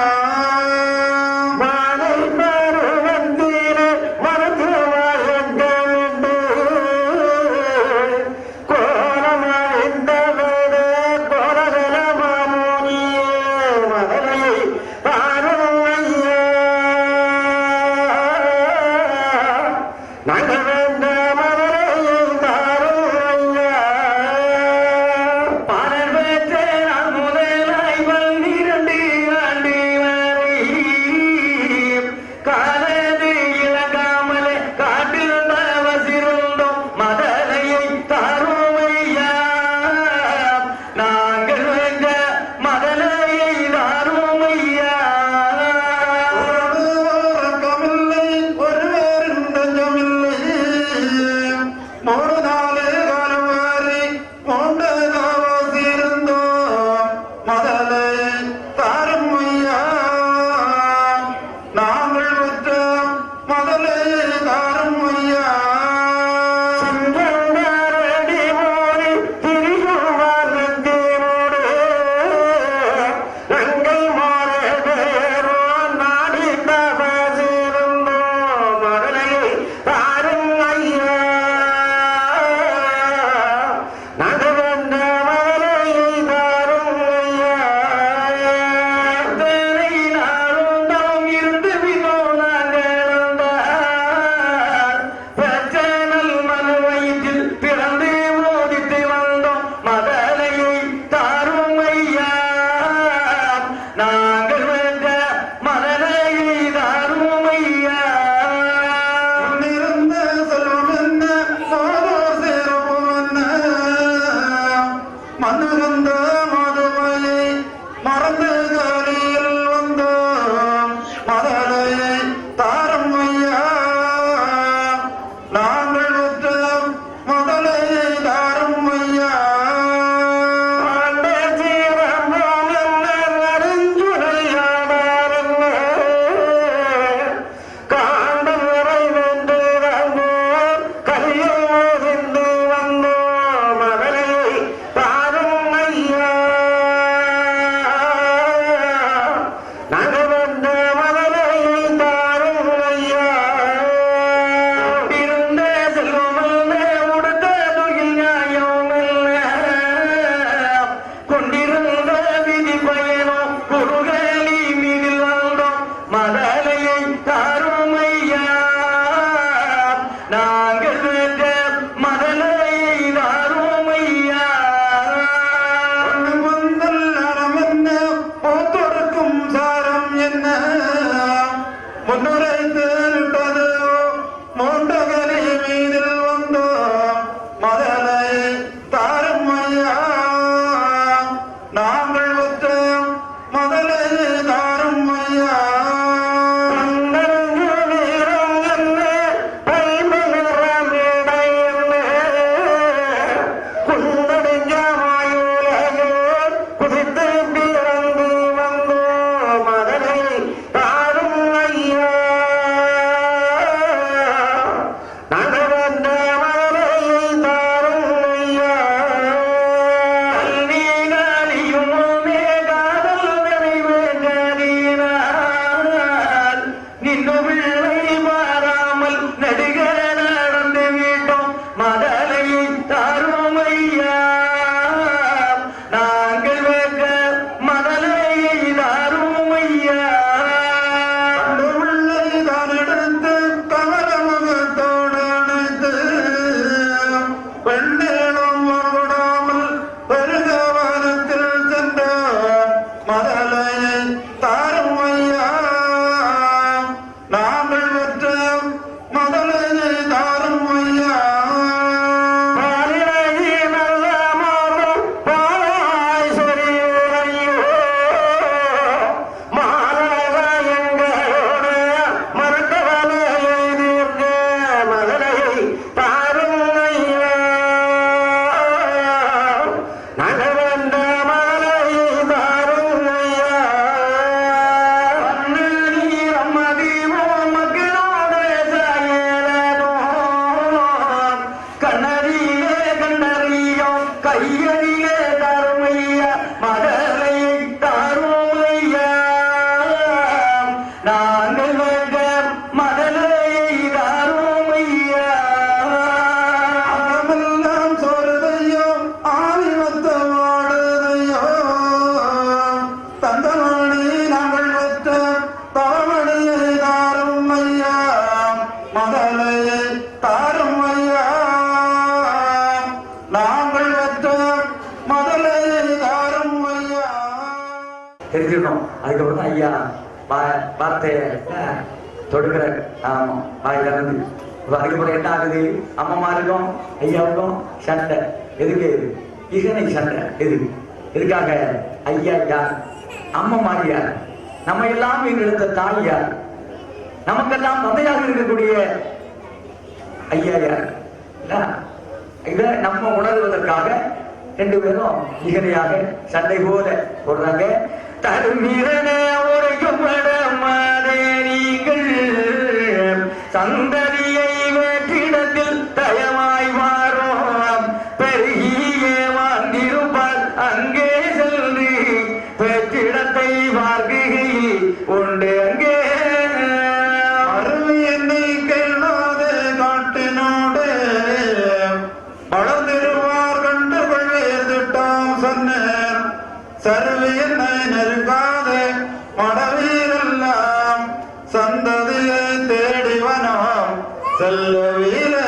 நாங்கள் வந்த மதலை தாரும் ஐயா இருந்த செல்வமல்ல உடுத்த துயில் நியாயமல்ல கொண்டிருந்த விதி பயணம் குறுகலி மீதில் வந்தோம் மதலையை தாரும் ஐயா நாங்கள் வென்ற மதலையை தாரும் ஐயா முந்தல் அறம் என்ன போத்தொடுக்கும் சாரம் என்ன முன்னுரைத்து விட்டது மூண்டகரை மீதில் வந்தோம் மதலை தாரும் ஐயா நாங்கள் ஒத்த மதலை தாரும் ஐயா கையடியே தருமையா மதலை தருமையா நாங்கள் வென்ற மதலை தருமையா அறமெல்லாம் சோறுதையோ ஆதிமத்த வாடுதையோ தந்தமணி நாங்கள் வெற்ற தவமணியை தாரும் ஐயா மதலை தாரும் ஐயா நாங்கள் வெற்ற மதலை தாரும் ஐயா தெரிஞ்சுக்கணும். அதுக்கப்புறம் தான் ஐயா வார்த்தையை தொடுக்கிற வாயில இருந்து அதுக்கப்புறம் என்ன ஆகுது? அம்மாமாருக்கும் ஐயாவுக்கும் சண்டை. எதுக்கு? இகனை சண்டை. எதுக்காக? ஐயா யார்? அம்மாமார் யார்? நம்ம எல்லாம் எடுத்த தாய் யார்? நமக்கெல்லாம் தந்தையாக இருக்கக்கூடிய ஐயா யார்? இதை நம்ம உணர்வதற்காக ரெண்டு பேரும் இகனையாக சண்டை போல போடுறாங்க. தருமிரன உரைக்கும் மடமாதே நீங்கள் சந்ததியை வேற்றிடத்தில் தயமாய் மாறும் பெருகியே வாழ்ந்திருப்பார் அங்கே சென்று பெற்றிடத்தை பார்க்கையில் உண்டு அங்கே அருவி எண்ணிக்கை நாதே காட்டினோடு வளர்ந்திருவார் கண்டு கொள்வேதிட்டாம் சொன்னேன் சருவி என்னை நெருங்காதே மடவீரெல்லாம் சந்ததியை தேடிவனாம் செல்லுவீரே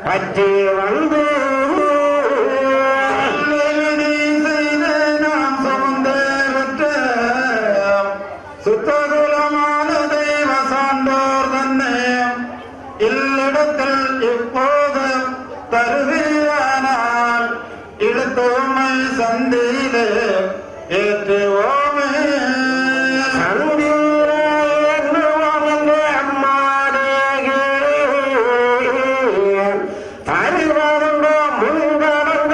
பற்றி வந்து நாம் சுமந்தேற்ற சுத்தகுலமான தெய்வ சான்றோர் தன்னை இல்லிடத்தில் இப்போது தருவீரானால் இழுத்தோமை சந்தியிலே ஏற்றுவோமே தருவருங்க முன்கடந்த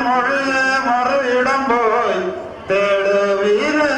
தேன்மொழியே மறு இடம் போய் தேடுவீரே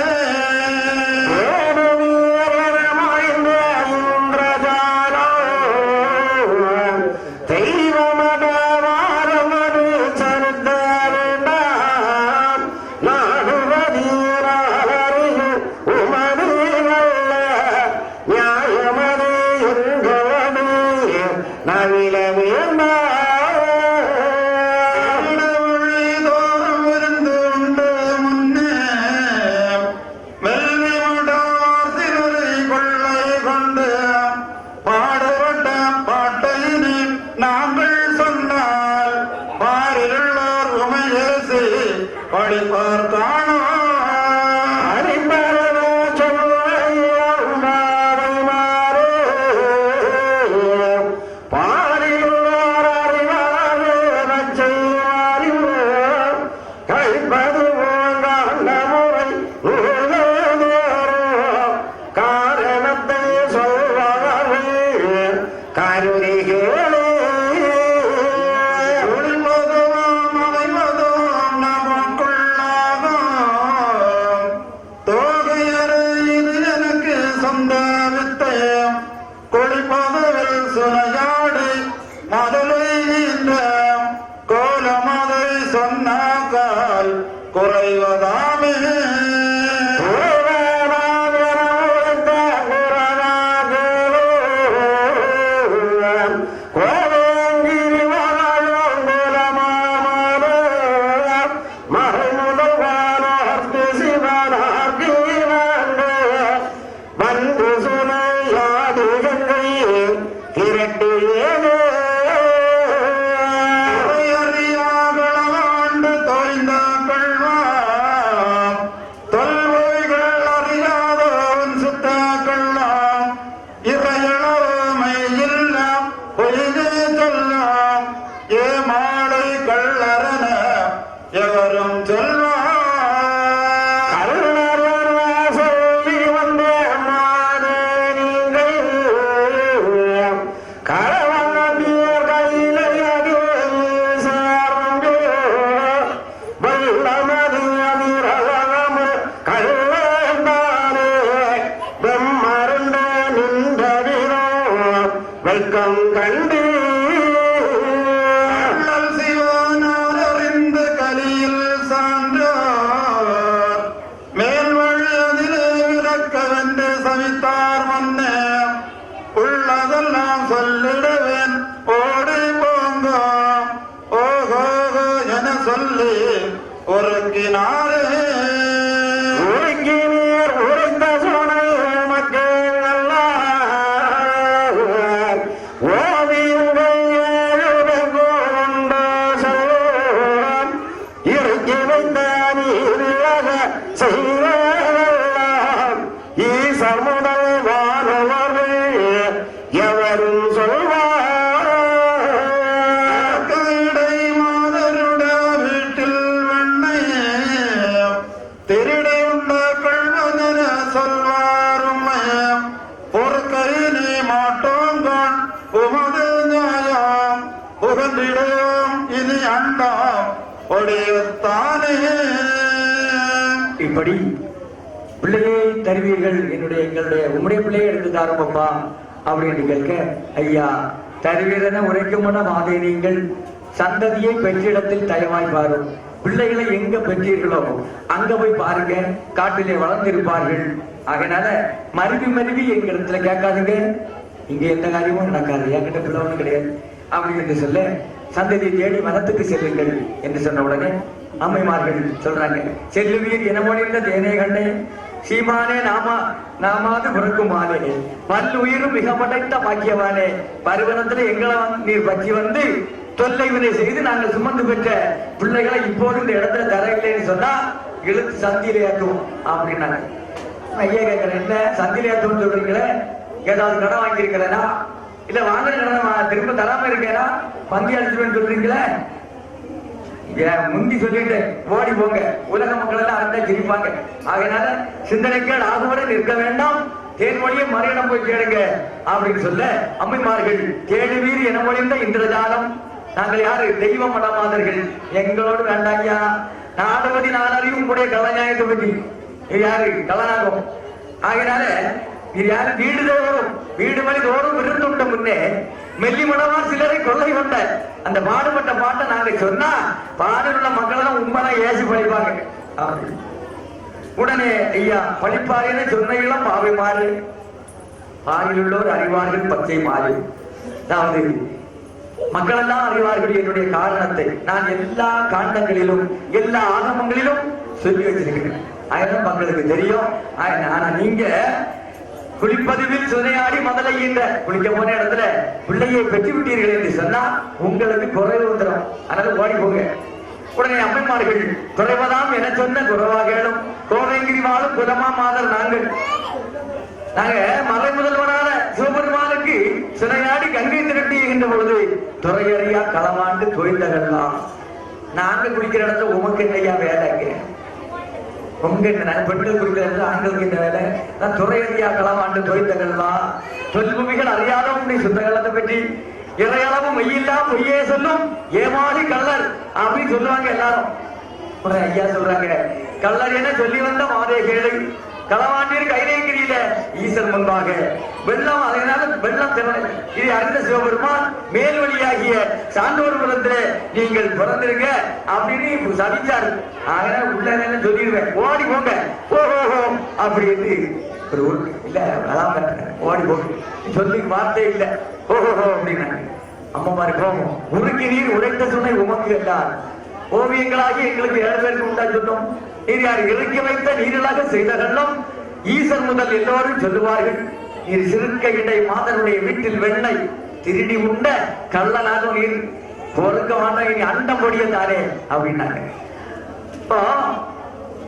படிப்பார் காணோ குறைவதாமே சொல்லிடுவேன் ஓடி போங்க ஓஹோ என சொல்லி ஒருக்கினாரே ஒருங்கினீர் உரைத்த சொன்ன மக்கள் ஓவியங்கள் இறக்கி வைத்த நீராக செய்வதெல்லாம் ஈசர் முதல் வானவர்கள் எவரும் சொல்வார் கைடை மாதருட வீட்டில் வெண்ணை திருடி உண்ட கொள்வதென சொல்வாரும் பொறுக்கையினை மாட்டோங்கான் உமது நியாயம் புகழ்ந்திடும் இனி அண்டாம் ஒடியத்தானே. இப்படி பிள்ளையை தருவீர்கள் எங்களுடைய உம்முடைய பிள்ளையை எடுத்து தாருப்பா அப்படின்னு கேட்க, ஐயா தருவீரென உரைக்குமன மாதே நீங்கள் சந்ததியை பெற்றிடத்தில் தயவாய் பாரும். பிள்ளைகளை எங்க பெற்றீர்களோ அங்க போய் பாருங்க, காட்டிலே வளர்ந்திருப்பார்கள். அதனால மருவி எங்க இடத்துல கேட்காதுங்க, இங்க எந்த காரியமும் நடக்காது, என்கிட்ட பிள்ளை ஒண்ணும் கிடையாது அப்படி என்று சொல்ல, சந்ததியை தேடி வனத்துக்கு செல்லுங்கள் என்று சொன்ன உடனே அம்மைமார்கள் சொல்றாங்க, செல்லுவீர் என மொழிந்த தேனே கண்டே சீமானே நாமாது பிறக்குமானே பல்லுயிரும் மிக படைத்த பாக்கியவானே பருவனத்துல எங்களை நீர் பற்றி வந்து தொல்லை வினை செய்து நாங்கள் சுமந்து பெற்ற பிள்ளைகளை இப்போது இந்த இடத்துல தரவில்லைன்னு சொன்னா இழுத்து சந்தியில ஏற்றுவோம் அப்படின்னாங்க. ஐயா கேட்கிறேன், என்ன சந்தியில ஏற்றுவோம்னு சொல்றீங்களே, ஏதாவது கடன் வாங்கியிருக்கிறேனா இல்ல வாங்கின கடன் திரும்ப தராம இருக்கேனா, பந்தி அடிச்சுவேன்னு சொல்றீங்களே, முந்தி சொல்லிட்டு ஓடி போங்க, உலக மக்கள் எல்லாம் அந்த சிரிப்பாங்க. அதனால சிந்தனைகள் ஆகுவரை நிற்க வேண்டாம், தேன்மொழியை மறையிடம் போய் கேளுங்க அப்படின்னு சொல்ல, அம்மைமார்கள் தேடுவீர் என மொழிந்த இந்திரஜாலம் நாங்கள் யாரு? தெய்வ மடமாதர்கள். எங்களோடு வேண்டாங்கயா. நாடபதி நானறிவும் கூட கலஞாயத்தை பற்றி இது யாரு? கலனாகும். ஆகினால இது யாரு? வீடு தோறும் வீடு மணி தோறும் விருந்துண்ட முன்னே மெல்லி மடமா சிலரை கொள்ளை கொண்ட அந்த பாடுபட்ட பாட்டை நாங்க சொன்னா பாடுள்ள மக்கள் உண்மைதான் ஏசி படிப்பாங்க. உடனே ஐயா படிப்பாருன்னு சொன்ன இளம் பாவை மாறு, பாவில் உள்ளோர் அறிவார்கள் பச்சை மாறு. அதாவது மக்கள் எல்லாம் அறிவார்கள் என்னுடைய காரணத்தை நான் எல்லா காண்டங்களிலும் எல்லா ஆகமங்களிலும் சொல்லி வச்சிருக்கிறேன். அதனால மக்களுக்கு தெரியும். ஆனா நீங்க குளிப்பதிவில் சுனையாடி முதலையின்ற குளிக்க போன இடத்துல பிள்ளையை பெற்று விட்டீர்கள் என்று சொன்னா உங்களுக்கு குறைவு வந்துடும். அதனால ஓடி போங்க. உடனே அம்மைமார்கள் குறைவதாம் என சொன்ன குறைவாக கோவைங்கிரி வாழும் குலமா மாதர் நாங்கள் மறை முதல்வனான சிவபெருமானுக்கு சிறையாடி கங்கை திரட்டி என்ற பொழுது துறையறியா களமாண்டு தொய்ந்தகலாம். நாங்க குடிக்கிற இடத்துல உமக்கு என்னையா வேலைங்க? உங்க பெண்கள் குடிக்கிற இடத்துல ஆண்களுக்கு இந்த வேலை. நான் துறையறியா களமாண்டு தொய்ந்தகலாம். தொல்புமிகள் அறியாத உன்னை சுத்தகலத்தை பற்றி இறையளவு மெய்யில்லா பொய்யே சொல்லும் ஏமாறி கள்ளர் அப்படின்னு சொல்லுவாங்க எல்லாரும். ஐயா சொல்றாங்க, கள்ளர் என சொல்லி வந்த மாதே கேளு களவாண்டியர் கைநேங்கிரியில ஈசன் முன்பாக வெள்ளம். அதனால வெள்ளம் இதை அறிந்த சிவபெருமான் மேல் வழியாகிய சான்றோர் குலத்துல நீங்கள் பிறந்திருங்க அப்படின்னு சதிச்சாரு. அதனால உள்ள சொல்லிடுவேன், ஓடி போங்க ஓஹோ அப்படின்னு ஒரு இல்ல அதான் ஓடி போங்க சொல்லி வார்த்தை இல்ல ஓஹோ அப்படின்னாங்க. அம்மாமாரு போகும். உருக்கி நீர் உரைத்த சொன்ன உமக்கு எல்லாம் ஓவியங்களாகி எங்களுக்கு 7 பேருக்கு உண்டா சொன்னோம். நீர் யார் இறக்கி வைத்த நீர்களாக செய்தகெல்லாம் ஈசன் முதல் எல்லோரும் சொல்லுவார்கள். நீர் சிறுக்க இடை மாதனுடைய வீட்டில் வெண்ணை திருடி உண்ட கள்ளனாக நீர் பொறுக்க மாட்டோம், இனி அண்டம் பொடிய தானே அப்படின்னாங்க. இப்போ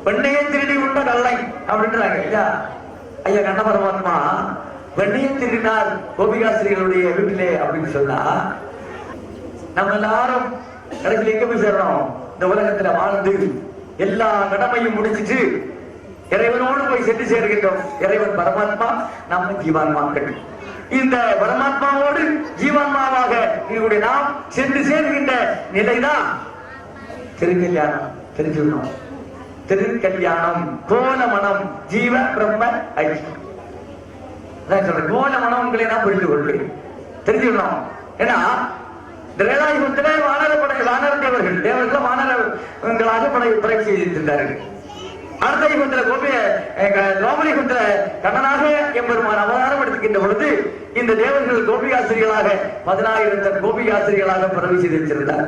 வெண்ணையை திருடி உண்ட கள்ளை அப்படின்றாங்க. ஐயா ஐயா கண்ண பரமாத்மா வெண்ணையை திருடினார் கோபிகாஸ்திரிகளுடைய வீட்டிலே அப்படின்னு சொன்னா நம்ம எல்லாரும் கடைசியில் எங்க போய் சேர்றோம்? இந்த உலகத்துல வாழ்ந்து எல்லா கடமையும் முடிச்சிட்டு இறைவனோடு போய் சென்று சேர்கின்றோம். இறைவன் பரமாத்மா, நம்ம ஜீவான்மாக்கள். இந்த பரமாத்மாவோடு ஜீவான்மாவாக எங்களுடைய நாம் சென்று சேர்கின்ற நிலைதான் திருக்கல்யாணம். தெரிஞ்சுக்கணும், திருக்கல்யாணம் கோல மனம் ஜீவ பிரம்ம ஐக்கியம். சொல்றேன், கோல மனம் உங்களை நான் புரிந்து கொள்வேன். தெரிஞ்சுக்கணும். ஏன்னா திரேதாயுகத்திலே வானர தேவர்கள் தேவர்கள் வானரங்களாக படை செய்திருந்தார்கள். அடுத்த யுகத்தில் ரோமலி யுகத்துல கண்ணனாக எம்பெருமான் அவதாரம் எடுத்துக்கின்ற பொழுது இந்த தேவர்கள் கோபிகாசிரிகளாக 10,000 கோபிகாசிரிகளாக பரவி செய்திருந்தார்.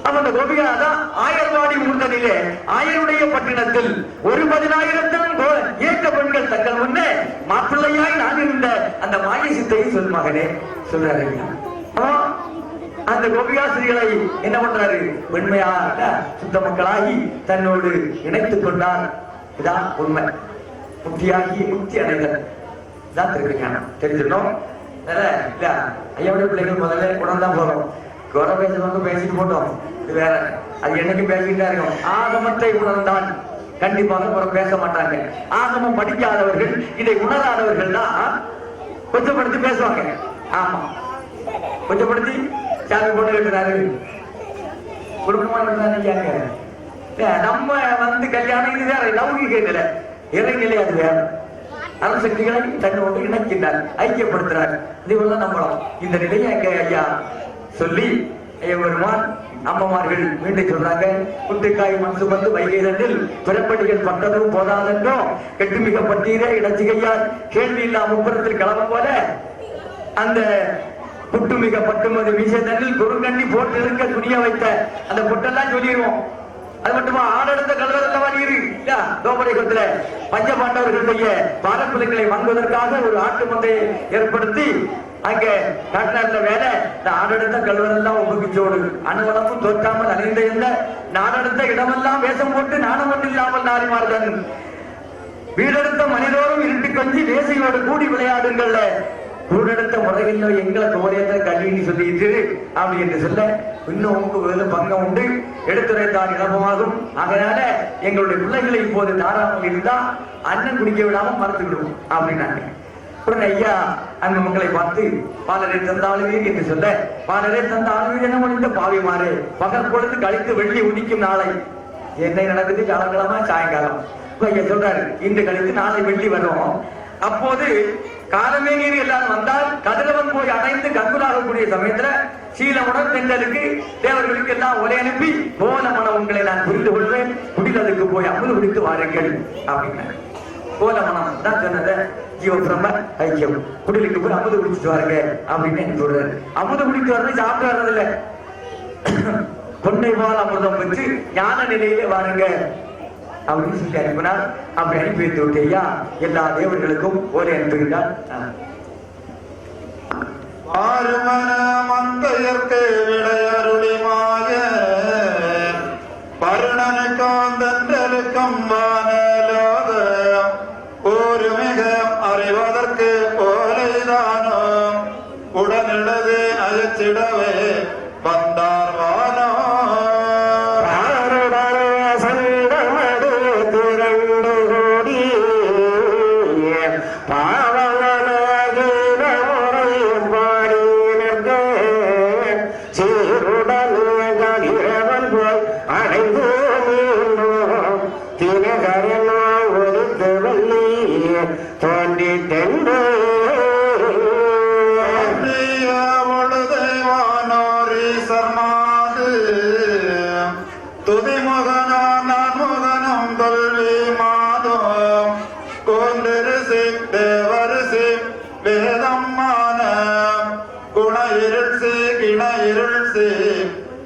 அப்ப அந்த கோபிகா தான் ஆயர்வாடி ஊர்தனிலே ஆயருடைய பட்டினத்தில் ஒரு 10,000 ஏற்ற பெண்கள் தங்கள் முன்னே மாப்பிள்ளையாய் நான் இருந்த அந்த மாய சித்தையை சொல் மகனே சொல்றாரு. அந்த கோபிகாசிரிகளை என்ன பண்றாரு? வெண்மையாக சுத்த மக்களாகி தன்னோடு இணைத்துக் கொண்டார். இதான் உண்மை. முக்தியாகி முக்தி அடைதல் தான் திருக்கல்யாணம். தெரிஞ்சிடணும். இல்ல ஐயாவுடைய பிள்ளைகள் முதல்ல குணம்தான் போறோம். குறை பேசுறவங்க பேசிட்டு போட்டோம், இது வேற. அது என்னைக்கு பேசிக்கிட்டே இருக்கும். ஆகமத்தை உணர்ந்தால் கண்டிப்பாக குறை பேச மாட்டாங்க. ஆகமம் படிக்காதவர்கள், இதை உணராதவர்கள் தான் கொஞ்சப்படுத்தி பேசுவாங்க. ஆமா, கொஞ்சப்படுத்தி சாமி போட்டு கட்டுறாரு, குடும்பமான நம்ம வந்து கல்யாணம் இது வேற. லௌகிக நிலை, இறைநிலை அது வேற. அரசக்திகளை தன்னோடு இணைக்கின்றார், ஐக்கியப்படுத்துறார். இதுவெல்லாம் நம்மளும் இந்த நிலையை எங்க ஐயா சொல்லி பெருமான் அம்மமார்கள் மீண்டும் சொல்றாங்க. குட்டுக்காய் மண் சுமந்து வைகை தண்டில் பிறப்படிகள் பட்டதும் போதாதென்றோ கெட்டுமிக பட்டீரே இடச்சிகையார் கேள்வி இல்லா முப்புறத்தில் கிளம்ப போல அந்த குட்டுமிக பட்டுமது வீச தண்ணில் குறுங்கண்ணி போட்டு இருக்க துணிய வைத்த அந்த பொட்டெல்லாம் சொல்லிடுவோம். அது மட்டுமா ஆடெடுத்த கல்வரல்லவா நீரு இல்ல தோபரேகத்துல பஞ்ச பாண்டவர்களுடைய பாரம்பரியங்களை வாங்குவதற்காக ஒரு ஆட்டு மந்தையை ஏற்படுத்தி அங்க காட்டின வேலை இந்த ஆடெடுத்த கல்வரெல்லாம் உபயோகிச்சோடு அணுவளமும் தோற்றாமல் அணிந்த எந்த நாடெடுத்த இடமெல்லாம் வேஷம் போட்டு நாணம் ஒன்று இல்லாமல் நாரிமார்தன் வீடெடுத்த மனிதோடும் இருட்டி கொஞ்சி தேசியோடு கூடி விளையாடுங்கள்ல கூடெடுத்த முறையில் எங்களை தோழியத்தை கல்வின்னு சொல்லிட்டு அப்படி என்று சொல்ல இன்னும் உங்களுக்கு பங்கம் உண்டு, எடுத்துரைத்தான் இலபமாகும். அதனால எங்களுடைய பிள்ளைகளை இப்போது தாராமல் இருந்தா அண்ணன் குடிக்க விடாம மறந்து விடுவோம் அப்படின்னாங்க. உடனே ஐயா அந்த மக்களை பார்த்து பாலரை தந்தாளுவீர் என்று சொல்ல, பாலரை தந்தாளுவீர் என முடிந்த பாவிமாறு பகல் பொழுது கழித்து வெள்ளி உதிக்கும் நாளை என்ன நடக்குது? காலங்களமா சாயங்காலம். ஐயா சொல்றாரு, இன்று கழித்து நாளை வெள்ளி வரும். அப்போது காலமே நீர் எல்லாரும் வந்தால் கதிரவன் போய் அடைந்து கண்குலாகக்கூடிய சமயத்துல சீலமுடன் பெண்களுக்கு தேவர்களுக்கு எல்லாம் ஒரே அனுப்பி போன மனம் உங்களை நான் புரிந்து கொள்வேன், குடிலதுக்கு போய் அமுது குடித்து வாருங்கள் அப்படின்னா. போல மனம் தான் சொன்னத ஜீவபிரம்ம ஐக்கியம், குடிலுக்கு போய் அமுது குடிச்சிட்டு வாருங்க அப்படின்னு எனக்கு சொல்றாரு. அமுது குடித்து வர்றது சாப்பிட்டு வர்றதில்லை, கொண்டை பால் அமிர்தம் வச்சு ஞான நிலையிலே வாருங்க அப்படின்னு சொல்லி அனுப்பினார். அப்படி அனுப்பி வைத்து விட்டு ஐயா எல்லா தேவர்களுக்கும் ஒரே அனுப்புகிறார். ஆறுமன மந்தையர்க்கு விளையருளிமாய பருணனுக்கும் தென்றலுக்கும் வானலோகம் ஒரு மிக அறிவதற்கு போலைதானோ உடனிடது அயச்சிடவே வந்தார் வானோ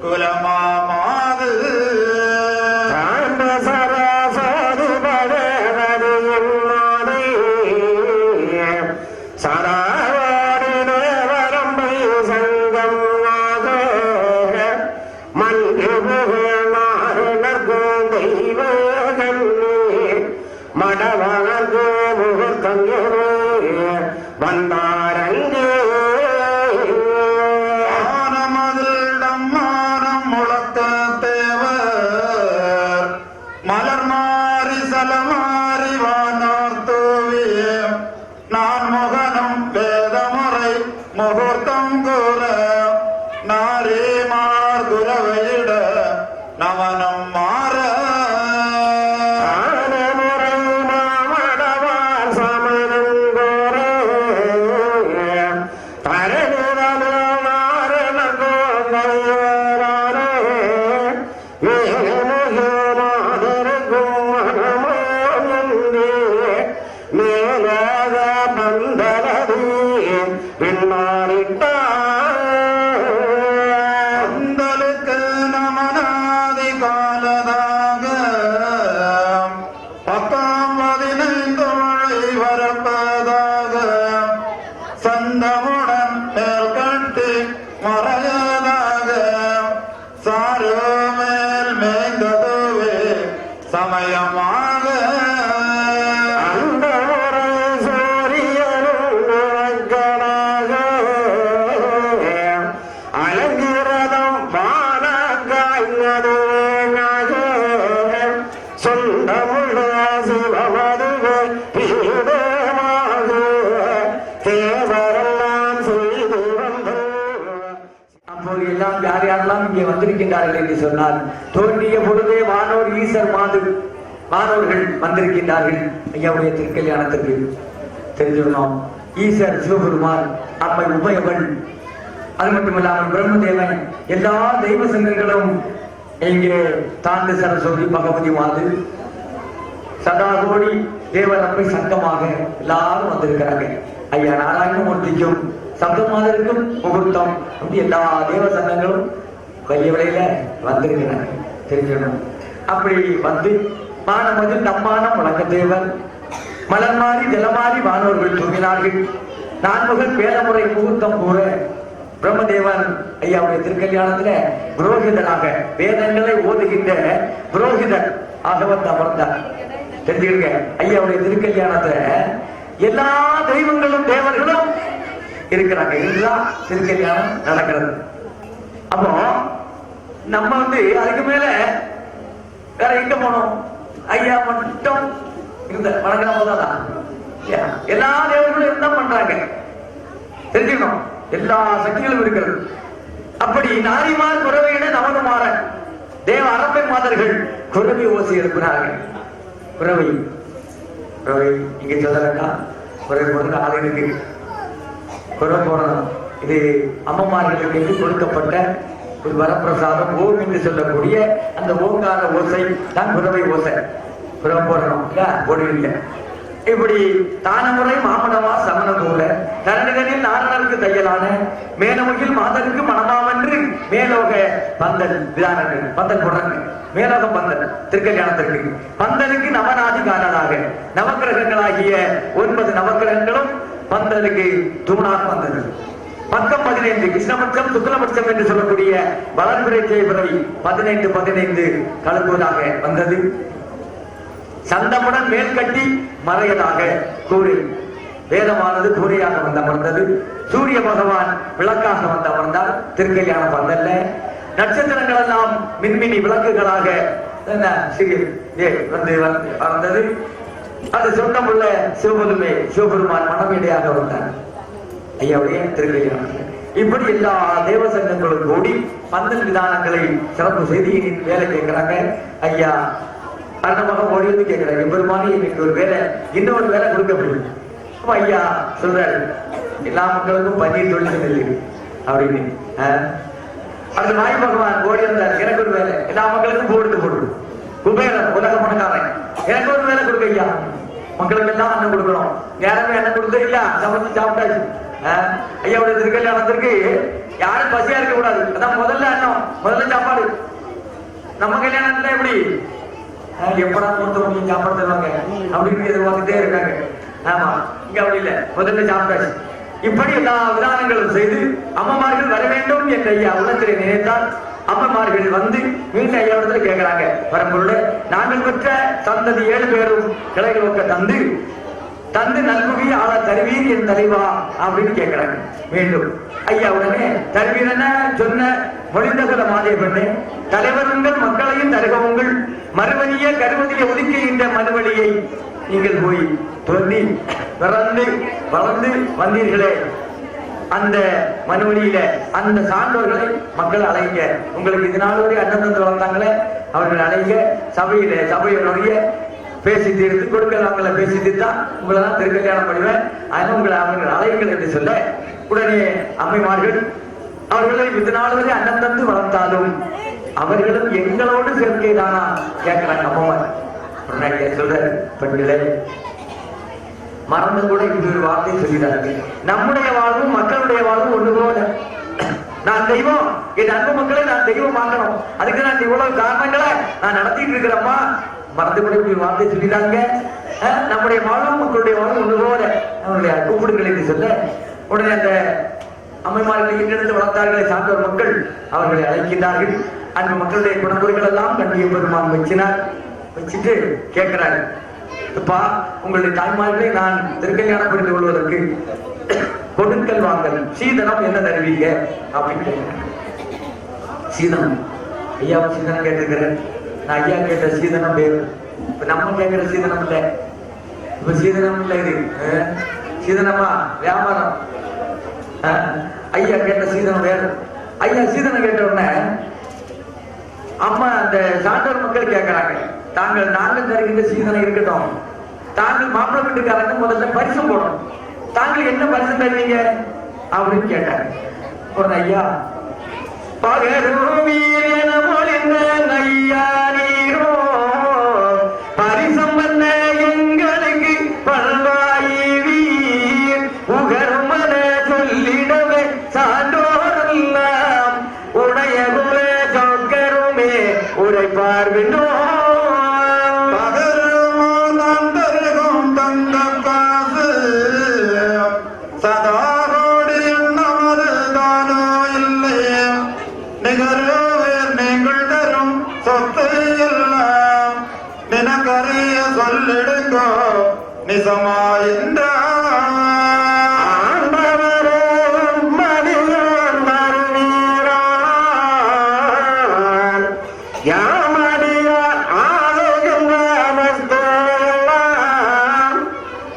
குலமாமாது மடவனர்கோ முகத்தங்கரே வந்தாரங்கே முகூர்த்தம் கூற நாரே மார்குரவையிட நமனம் மாற ஆனமுறை மாமடவார் சமணம் கோர தரணிரலோ நாரண கோங்கையோராரே மேலமுகமாதருக்கும் மனமோ நன்றே மேலாக பந்தரதி அந்தலுக்கு நமனாதி காலதாக 10-15 வரப்பதாக சந்தமுடன் மேல் கட்டி மறையதாக சாரு மேல் மேய்ந்ததுவே சமயமாக யார் யாரெல்லாம் இங்கே வந்திருக்கின்றார்கள் என்று சொன்னார். தோன்றிய பொழுதே வானோர் ஈசர் வானோர்கள் வந்திருக்கின்றார்கள் ஐயாவுடைய திருக்கல்யாணத்திற்கு. தெரிஞ்சுக்கணும், ஈசர் சிவபெருமான், அம்மை உமையவன், அது மட்டுமில்லாமல் பிரம்மதேவன், எல்லா தெய்வ சங்கங்களும் இங்கே தாண்டு சரஸ்வதி பகவதி மாது சதாகோடி தேவரப்பை சங்கமாக எல்லாரும் வந்திருக்கிறாங்க. ஐயா நாராயணமூர்த்திக்கும் சப்தமாதருக்கும் முகூர்த்தம் அப்படி எல்லா தேவ சங்கங்களும் വലിய விலையில வந்திருக்கிறாங்க. தெரிஞ்சுக்கணும். அப்படி வந்து மானமதில் நம்மானம் வழக்க தேவர் மலர் மாறி ஜலமாறி வானோர்கள் தூங்கினார்கள். நான்முகன் வேதமுறை முகூர்த்தம் கூற பிரம்மதேவன் ஐயாவுடைய திருக்கல்யாணத்துல புரோகிதனாக வேதங்களை ஓதுகின்ற புரோகிதன் ஆக வந்து அமர்ந்தார். தெரிஞ்சுக்க, ஐயாவுடைய திருக்கல்யாணத்துல எல்லா தெய்வங்களும் தேவர்களும் இருக்கிறாங்க. இதுதான் திருக்கல்யாணம் நடக்கிறது. அப்போ நம்ம அதுக்கு மேல வேற எங்க போனோம்? ஐயா மட்டும் இருந்த வணங்கின போதான் எல்லா தேவர்களும் என்ன பண்றாங்க தெரிஞ்சுக்கணும். எல்லா சக்திகளும் இருக்கிறது. அப்படி நாரிமார் குறவையிட நமதுமாற தேவ அரப்பை மாதர்கள் குறவை ஓசை எழுப்பினார்கள். குறவை குறவை இங்க சொல்லலக்கா குறவை போடுற ஆளுநருக்கு குறவை போடணும். இது அம்மமார்களுக்கு கொடுக்கப்பட்ட ஒரு வரப்பிரசாதம். ஓம் என்று சொல்லக்கூடிய அந்த ஓங்கார ஓசை தான் குறவை ஓசை. குறவை போடணும் போடுவீங்க. இப்படி தானமுறை மாமனவா சமணம் போல தரணிகளில் நாரணருக்கு தையலான மேலமுகில் மாதருக்கு மனமாவென்று மேலோக பந்தல் விதானங்கள் பந்தல் போடுறாங்க. மேலோக பந்தல் திருக்கல்யாணத்திற்கு பந்தலுக்கு நவநாதிகாரனாக நவக்கிரகங்களாகிய 9 நவக்கிரகங்களும் பந்தலுக்கு தூணாக வந்தது. பக்கம் 15 கிருஷ்ணபட்சம் சுக்லபட்சம் என்று சொல்லக்கூடிய வளர்பிறை தேய்பிறவி 15 கலந்தூராக வந்தது. சந்தமுடன் மேல் கட்டி மறையதாக கூறி வேதமானது கூரையாக வந்து அமர்ந்தது. சூரிய பகவான் விளக்காக வந்து அமர்ந்தால் திருக்கல்யாண பந்தல்ல. நட்சத்திரங்கள் எல்லாம் மின்மினி விளக்குகளாக வந்து வந்தது. அது சொந்தமுள்ள சிவபெருமான் மனமேடையாக வந்தார் ஐயாவுடைய திருக்கல்யாணம். இப்படி எல்லா தேவசங்கங்களும் கூடி பந்தல் விதானங்களை சிறப்பு செய்தியின் வேலை கேட்கிறாங்க. ஐயா அண்ணமாக ஓடி வந்து கேட்கிறாங்க, பெருமானி இன்னைக்கு ஒரு வேலை இன்னொரு வேலை கொடுக்கப்படும். ஐயா சொல்றாரு, எல்லா மக்களுக்கும் பன்னீர் தொழில் இல்லை அப்படின்னு. அந்த நாய் பகவான் ஓடி வந்தார், எனக்கு ஒரு வேலை எல்லா மக்களுக்கும் போடு குபேரன் உலக பணக்காரன் எனக்கு ஒரு வேலை கொடுக்க ஐயா, மக்களுக்கு எல்லாம் அண்ணன் கொடுக்கணும். யாருமே அண்ணன் கொடுத்தது இல்ல, சமைச்சு சாப்பிட்டாச்சு. ஐயாவுடைய திருக்கல்யாணத்திற்கு யாரும் பசியா இருக்க கூடாது. அதான் முதல்ல அண்ணன் முதல்ல சாப்பாடு. நம்ம கல்யாணத்துல எப்படி எப்படா கொடுத்தவங்க சாப்பாடு தருவாங்க அப்படின்னு எதிர்பார்த்துட்டே இருக்காங்க. ஆமா, இங்க அப்படி இல்ல, முதல்ல சாப்பிட்டாச்சு. இப்படி எல்லா விதானங்களும் செய்து அம்மமார்கள் வர வேண்டும் என்ற ஐயா உள்ளத்திலே நினைத்தால் அம்மமார்கள் வந்து மீண்டும் ஐயாவிடத்துல கேட்கிறாங்க, பரம்பொருள நாங்கள் பெற்ற சந்ததி 7 பேரும் கிளைகள் ஒக்க தந்து நல்குவி ஆள தருவீர் என் தலைவா அப்படின்னு கேட்கிறாங்க. மீண்டும் ஐயா உடனே தருவீர் என சொன்ன மொழிந்தகல மாதே பெண்ணே, தலைவருங்கள் மக்களையும் தருகவுங்கள் மறுவழிய கருவதியை ஒதுக்குகின்ற மறுவழியை நீங்கள் போய் தோன்றி பிறந்து வளர்ந்து வந்தீர்களே, அந்த மனுவழியில அந்த சான்றோர்களை மக்கள் அழைங்க. உங்களுக்கு இதனால் வரை அண்ணன் தந்து வளர்ந்தாங்களே அவர்கள் அழைங்க. சபையினுடைய பேசி தீர்த்து கொடுக்கலாங்கள பேசி தீர்த்தா உங்களை தான் திருக்கல்யாணம் பண்ணுவேன், அதனால உங்களை அவர்கள் அழைங்கள் என்று சொல்ல உடனே அம்மைமார்கள் அவர்களை இதனால் வரை அண்ணன் தந்து வளர்த்தாலும் அவர்களும் எங்களோடு சேர்க்கைதானா கேட்கிறாங்க. அம்மாவார் சொல்ற பெண்களே, மறந்து கூட இப்படி ஒரு வார்த்தை சொல்கிறார்கள், நம்முடைய வாழ்வும் மக்களுடைய வாழ்வும் ஒன்று போல. நான் தெய்வம், என் அன்பு மக்களை நான் தெய்வம் ஆக்கணும், அதுக்கு நான் இவ்வளவு காரணங்களை நான் நடத்திட்டு இருக்கிறேம்மா. மறந்து கூட இப்படி வார்த்தை சொல்லிட்டாங்க. நம்முடைய வாழ்வும் மக்களுடைய வாழ்வும் ஒன்று போல அவருடைய கூப்பிடுங்கள் என்று சொல்ல உடனே அந்த அம்மைமார்களை இங்கிருந்து வளர்த்தார்களே சான்றோர் மக்கள் அவர்களை அழைக்கின்றார்கள். அந்த மக்களுடைய குணங்குறைகள் எல்லாம் கண்டிய பெருமான் வச்சுட்டு கேட்கிறார், அப்பா உங்களுடைய தாய்மார்களை நான் திருக்கல்யாணம் புரிந்து கொள்வதற்கு கொடுக்கல் வாங்கல் சீதனம் என்ன தருவீங்க அப்படின்னு கேட்கிறேன். சீதனம் ஐயா சீதனம் கேட்டிருக்கிறேன். நான் ஐயா கேட்ட சீதனம் பேரு, இப்ப நம்ம கேட்கிற சீதனம் இல்ல. இப்ப சீதனம் இல்ல, இது சீதனமா வியாபாரம். ஐயா கேட்ட சீதனம் வேறு. ஐயா சீதனம் கேட்ட உடனே அம்மா அந்த சான்றோர் மக்கள் கேட்கிறாங்க, நாங்கள் தருகின்ற சீதனம் இருக்கட்டும், தாங்கள் மாப்பிள்ளை வீட்டுக்காரங்க முதல்ல பரிசு போடணும், தாங்கள் என்ன பரிசு தருவீங்க அப்படின்னு கேட்டாங்க. உடனே ஐயா பரிசம் பண்ண எங்களுக்கு பல்வாயீர் உகர்மன சொல்லிடவே சான்றோரெல்லாம் உடைய குல சொக்கருமே உரைப்பார் விண்ணோ சொல்லிடுங்கோ நிசமாயின்ற யாமடியார் ஆளுகின்ற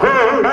கொண்ட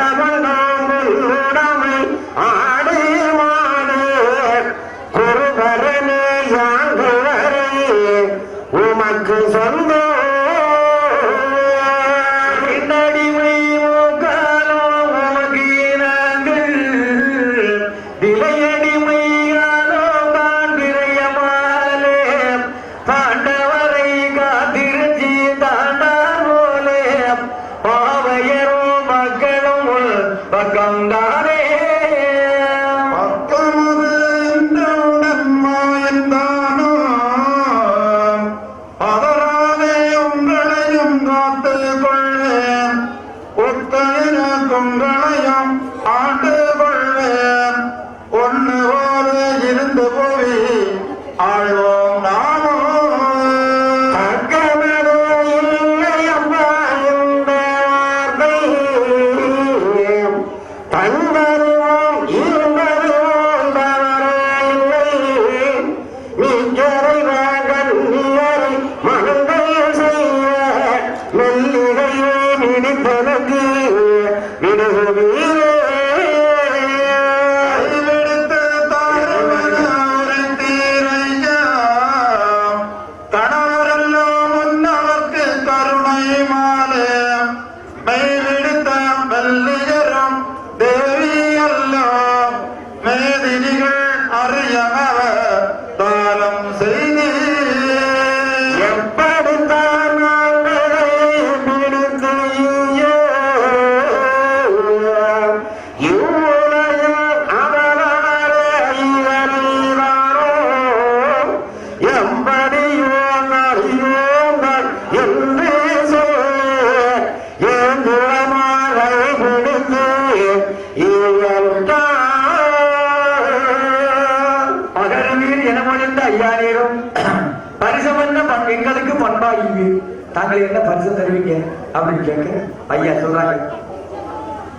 பரிசுக்கு தாங்கள் என்ன பரிசு தருவீங்க அப்படின்னு கேட்க ஐயா சொல்றாங்க,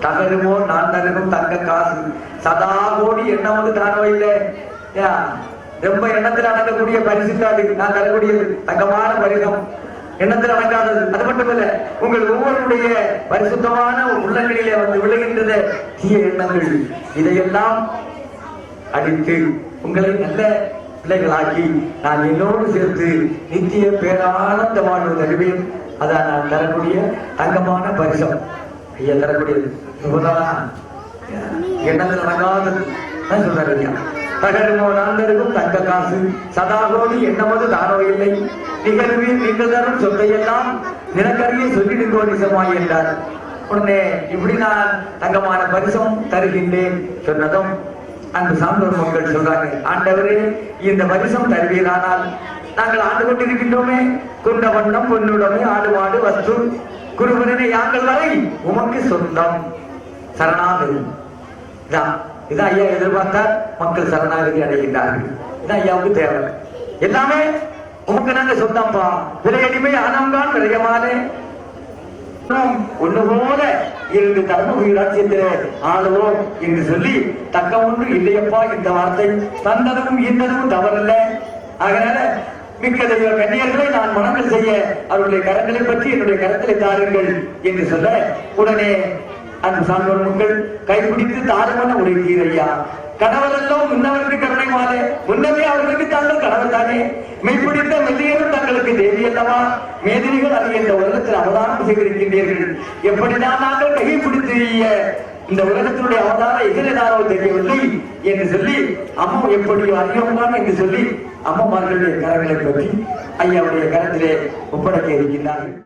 தகருமோ நான் தகரும் தங்க காசு சதா கோடி எண்ணம் வந்து தானோ இல்லை. ரொம்ப எண்ணத்தில் அடங்கக்கூடிய பரிசு காது நான் தரக்கூடியது தங்கமான பரிசம், எண்ணத்தில் அடங்காதது. அது மட்டுமல்ல, உங்கள் ஒவ்வொருடைய பரிசுத்தமான உள்ளங்களிலே வந்து விழுகின்றது தீய எண்ணங்கள், இதையெல்லாம் அடித்து உங்களை நல்ல பிள்ளைகளாக்கி நான் என்னோடு சேர்த்து நித்திய பேரானந்த வாழ்வு தருவேன். அதான் நான் தரக்கூடிய தங்கமான பரிசம். ஐயா தரக்கூடியது எண்ணத்தில் அடங்காதது சொல்றாரு ஐயா. தகருமோ நான்கும் தங்க காசு சதாகோடி எண்ணமது தானோ இல்லை, நிகழ்வில் நீங்கள் தரும் சொத்தையெல்லாம் நிலக்கரியை சொல்லிடுங்கோ நிசமாய் என்றார். உடனே இப்படி நான் தங்கமான பரிசம் தருகின்றேன் சொன்னதும் அன்பு சான்றோர் மக்கள் சொல்றாங்க, ஆண்டவரே இந்த பரிசம் தருவீரானால் நாங்கள் ஆண்டு கொண்டிருக்கின்றோமே குண்ட வண்ணம் பொன்னுடமே ஆடு மாடு வஸ்து குருவரனை யாங்கள் வரை உமக்கு சொந்தம் சரணாகதி. இதான் ஐயா எதிர்பார்த்தார், மக்கள் சரணாகதி அடைகின்றார்கள். இதான் ஐயாவுக்கு தேவை. எல்லாமே உமக்கு நாங்க சொந்தம்பா, விலையடிமை ஆனம்தான் விளையமானே ஒண்ணு போல இருந்து தர்மபுரி ராஜ்யத்திலே ஆளுவோம் என்று சொல்லி தக்க ஒன்று இல்லையப்பா இந்த வார்த்தை தந்ததும் ஈந்ததும் தவறல்ல. அதனால மிக்க தெய்வ கன்னியர்களை நான் மனங்கள் செய்ய அவருடைய கரங்களை பற்றி என்னுடைய கரத்திலே தாருங்கள் என்று சொல்ல, உடனே அன்பு சான்றோர் மக்கள் கைப்பிடித்து தாருமான உடைத்தீர் ஐயா. கணவரெல்லாம் முன்னவருக்கு கருணை மாலை, முன்னமே அவர்களுக்கு தாங்கள் கணவர் தானே. மெய்ப்பிடித்த மெல்லியரும் தங்களுக்கு தேவி அல்லவா. மேதினிகள் அது இந்த உலகத்தில் அவதானம் செய்திருக்கின்றீர்கள். எப்படிதான் நாங்கள் கையை பிடித்து இந்த உலகத்தினுடைய அவதாரம் எதிரேதாரோ தெரியவில்லை என்று சொல்லி அம்மா எப்படி அறியவங்கான் என்று சொல்லி அம்மமார்களுடைய கரங்களை பற்றி ஐயாவுடைய கரத்திலே ஒப்படைக்க இருக்கின்றார்கள்.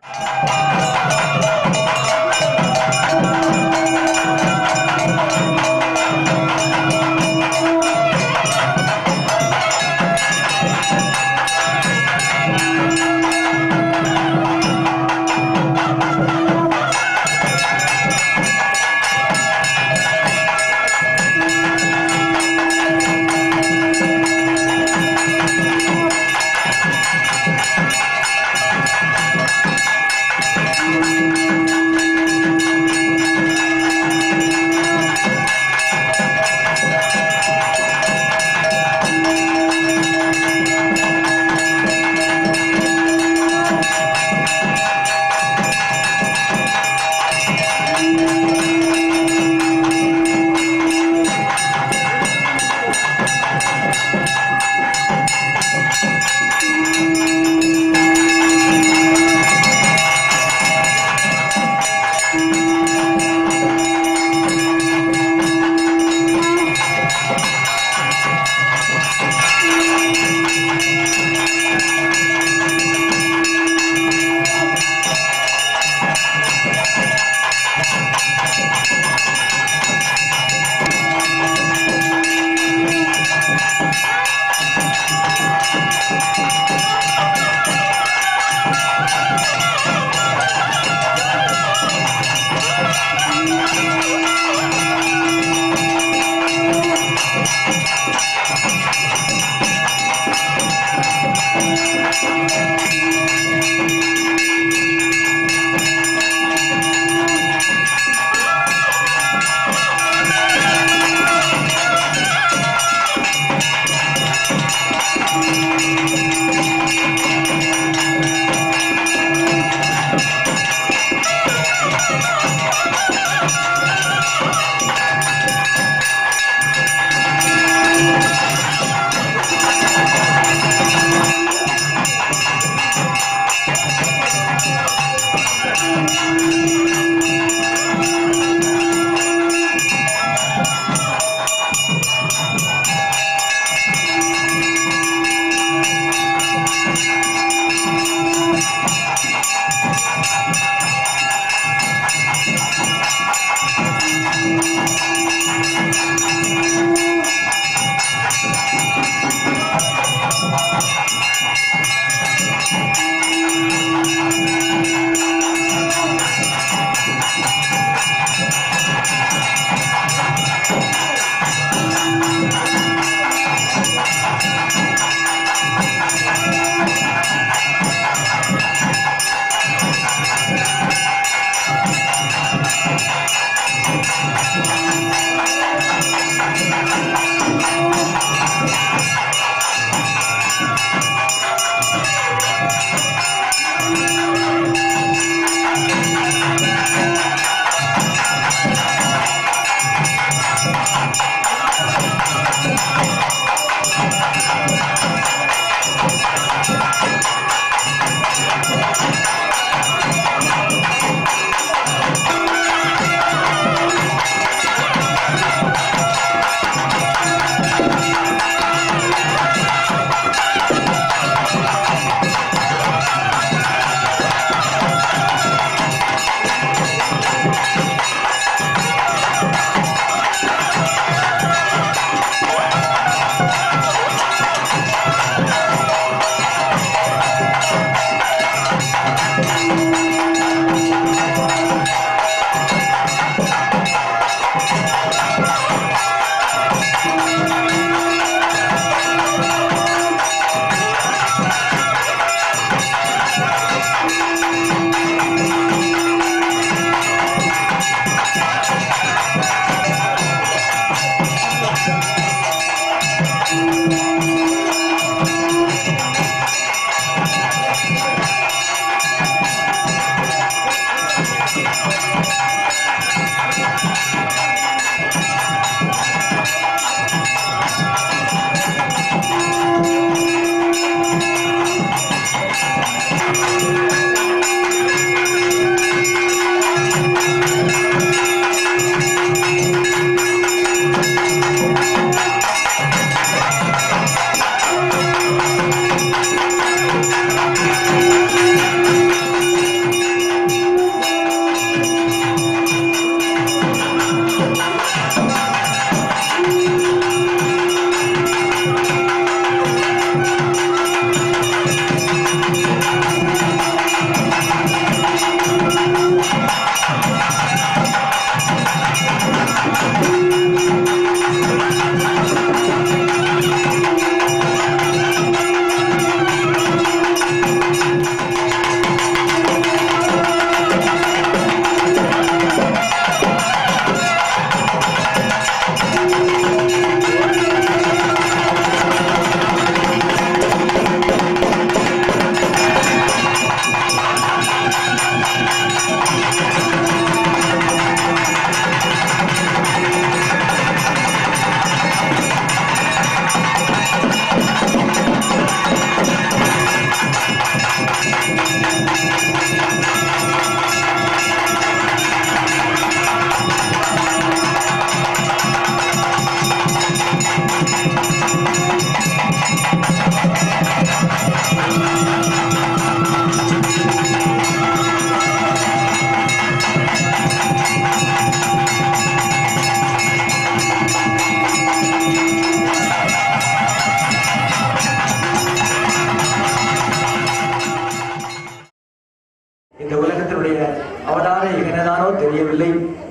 தெரியவில்லை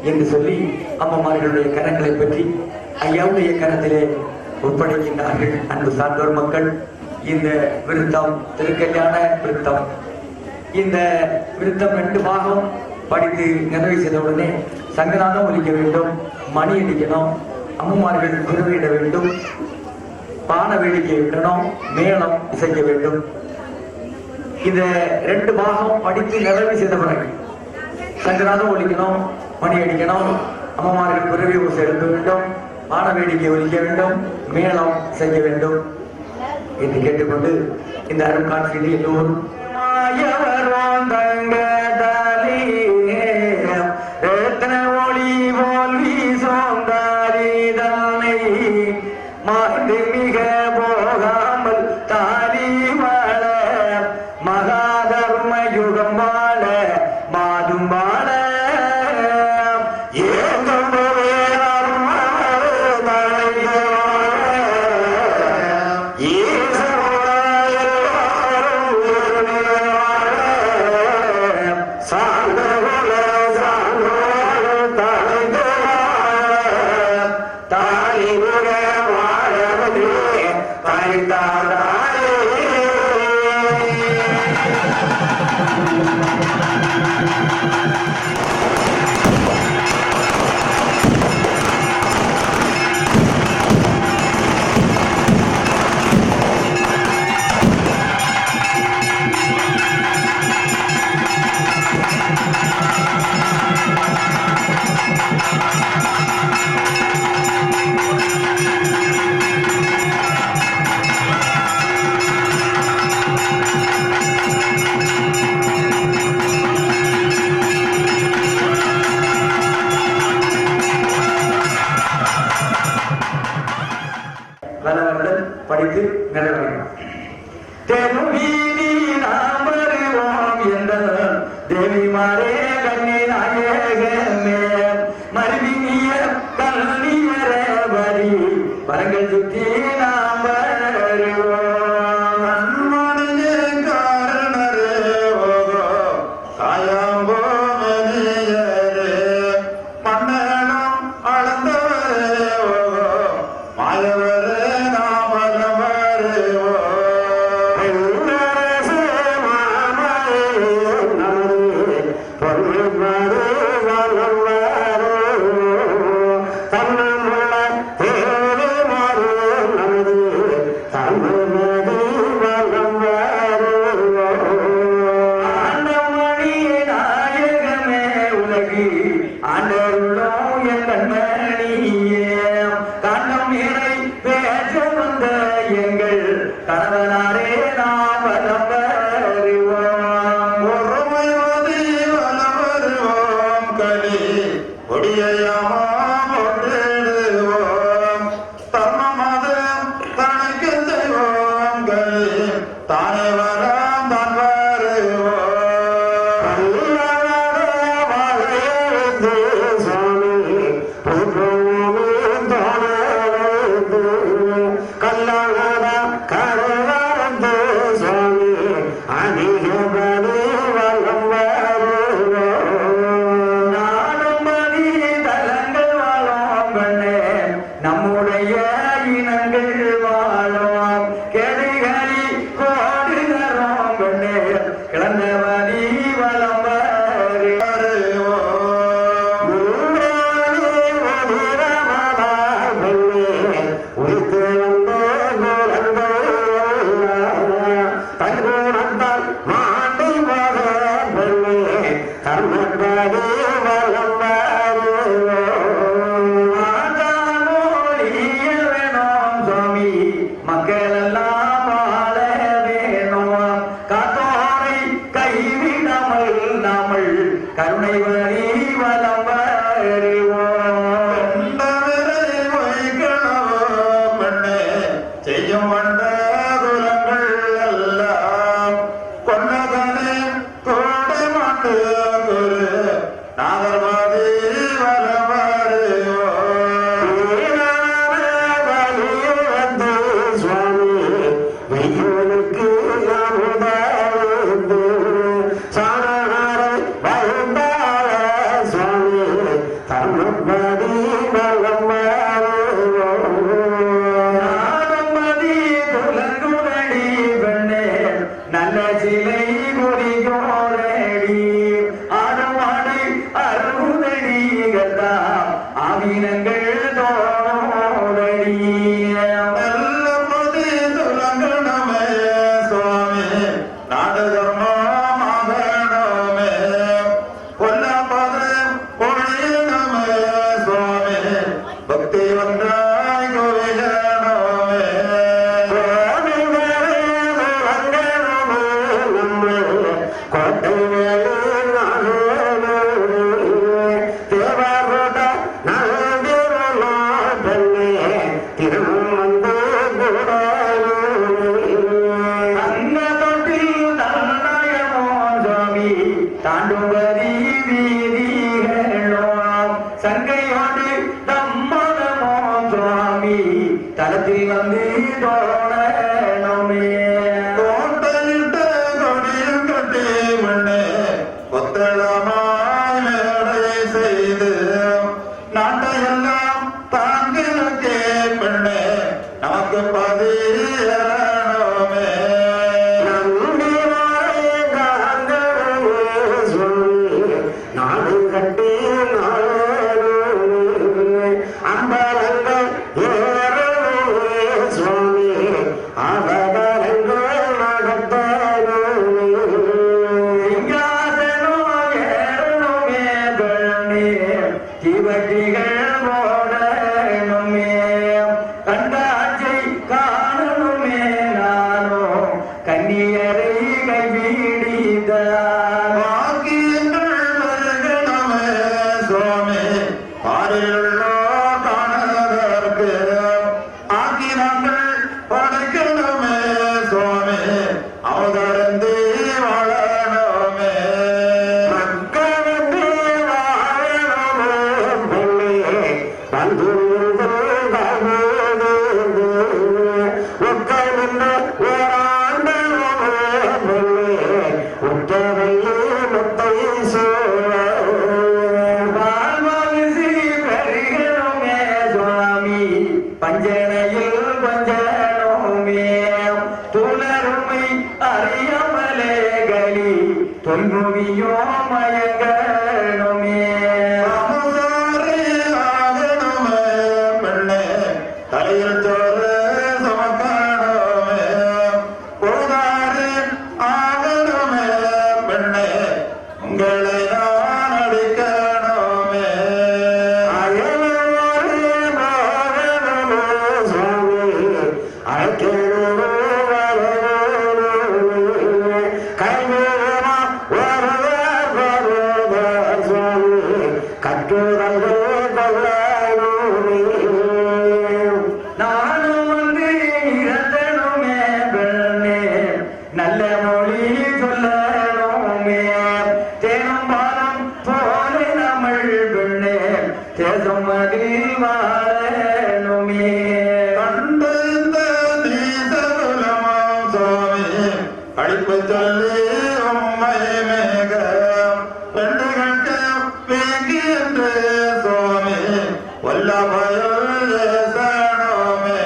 என்று சொல்லி அம்மமார்களுடைய கரங்களை பற்றி ஐயாவுடைய கரத்திலே ஒப்படைக்கின்றார்கள். அன்பு சான்றோர் மக்கள், இந்த விருத்தம் திருக்கல்யாண விருத்தம், இந்த விருத்தம் 2 பாகம் படித்து நிறைவு செய்தவுடனே சங்கநாதம் ஒலிக்க வேண்டும், மணி அடிக்கணும், அம்மமார்கள் குருவிட வேண்டும், பான வேடிக்கை விடணும், மேளம் இசைக்க வேண்டும். இந்த 2 பாகம் படித்து நிறைவு செய்த பிறகு சங்கநாதம் ஒலிக்கணும், மணி அடிக்கணும், அம்மமார்கள் குருவி ஓசை எழுத வேண்டும், பான வேடிக்கை ஒலிக்க வேண்டும், மேளம் செய்ய வேண்டும் என்று கேட்டுக்கொண்டு இந்த அருங்காட்சியை எல்லோரும் ஒளி போல் வீசோந்தாரி தன்னை மாண்டு மிக போகாமல் தாரி வாழ மகாதர்ம யுகம் வாழ மாதும் வாழ வைத்து நிறைவேறும். தெருவீதி நாம் வருவோம் என்ற தேவிமாரே கண்ணி நாயகமே மருவினிய கல்வியரே வரி வரங்கள் சுற்றி நாம் வருவோம். தலத்தில் வந்து தோழனமே கோட்டையிட்ட கொடியில் கட்டி மண்ணே கொத்தளமாய் மேடை செய்து நாட்டையெல்லாம் தாங்கினக்கே பெண்ணே நமக்கு பதியரணமே நாடு கட்டி ஆக்கி நாங்கள் படைக்க மயங்கணுமே சமுசாரி ஆகணுமே பெண்ணே தலையில் சோறு சுமக்கணுமே போதாரி ஆகணுமே பெண்ணே உங்களை நான் அடிக்கணுமே நானும் வந்து இறந்தனுமே பெண்ணே நல்ல மொழி சொல்லணுமே தேனும் பாலம் போல தமிழ் பெண்ணே தேசம் மகிழ் வாழணுமே கண்டு இந்த நீசகுலமாம் சுவாமி அடிப்பு சொல்லி உம்மை மேக பெண்ணுகளுக்கு வேங்கி என்று சுவாமி வல்லபயம் ஏசணுமே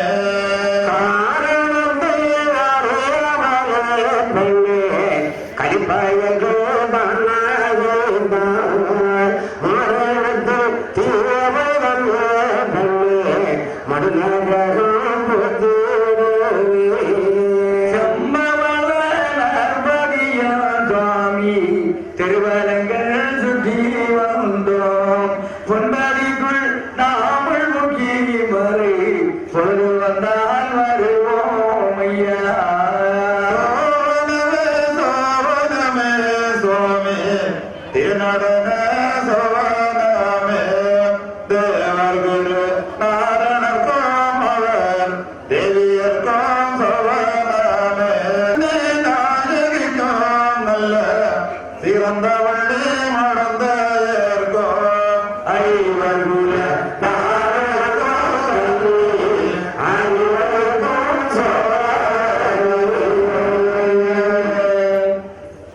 செம்மவள நர்மதியா சுவாமி திருவரங்கள் சுற்றி வந்தோம் பொன்பதிக்குள் நாமல் முக்கி மறை பொழுது வந்தால் வருவோம் ஐயா சோவனமே சுவாமி திருநடன சோவனமே தேவர் குரு நாரணர்க்கும் அவர் தேவியர்க்கும் சோவனமே நாயகிக்கும் நல்ல சிறந்த வள்ளி மடந்த ஏற்கும் ஐவர் குல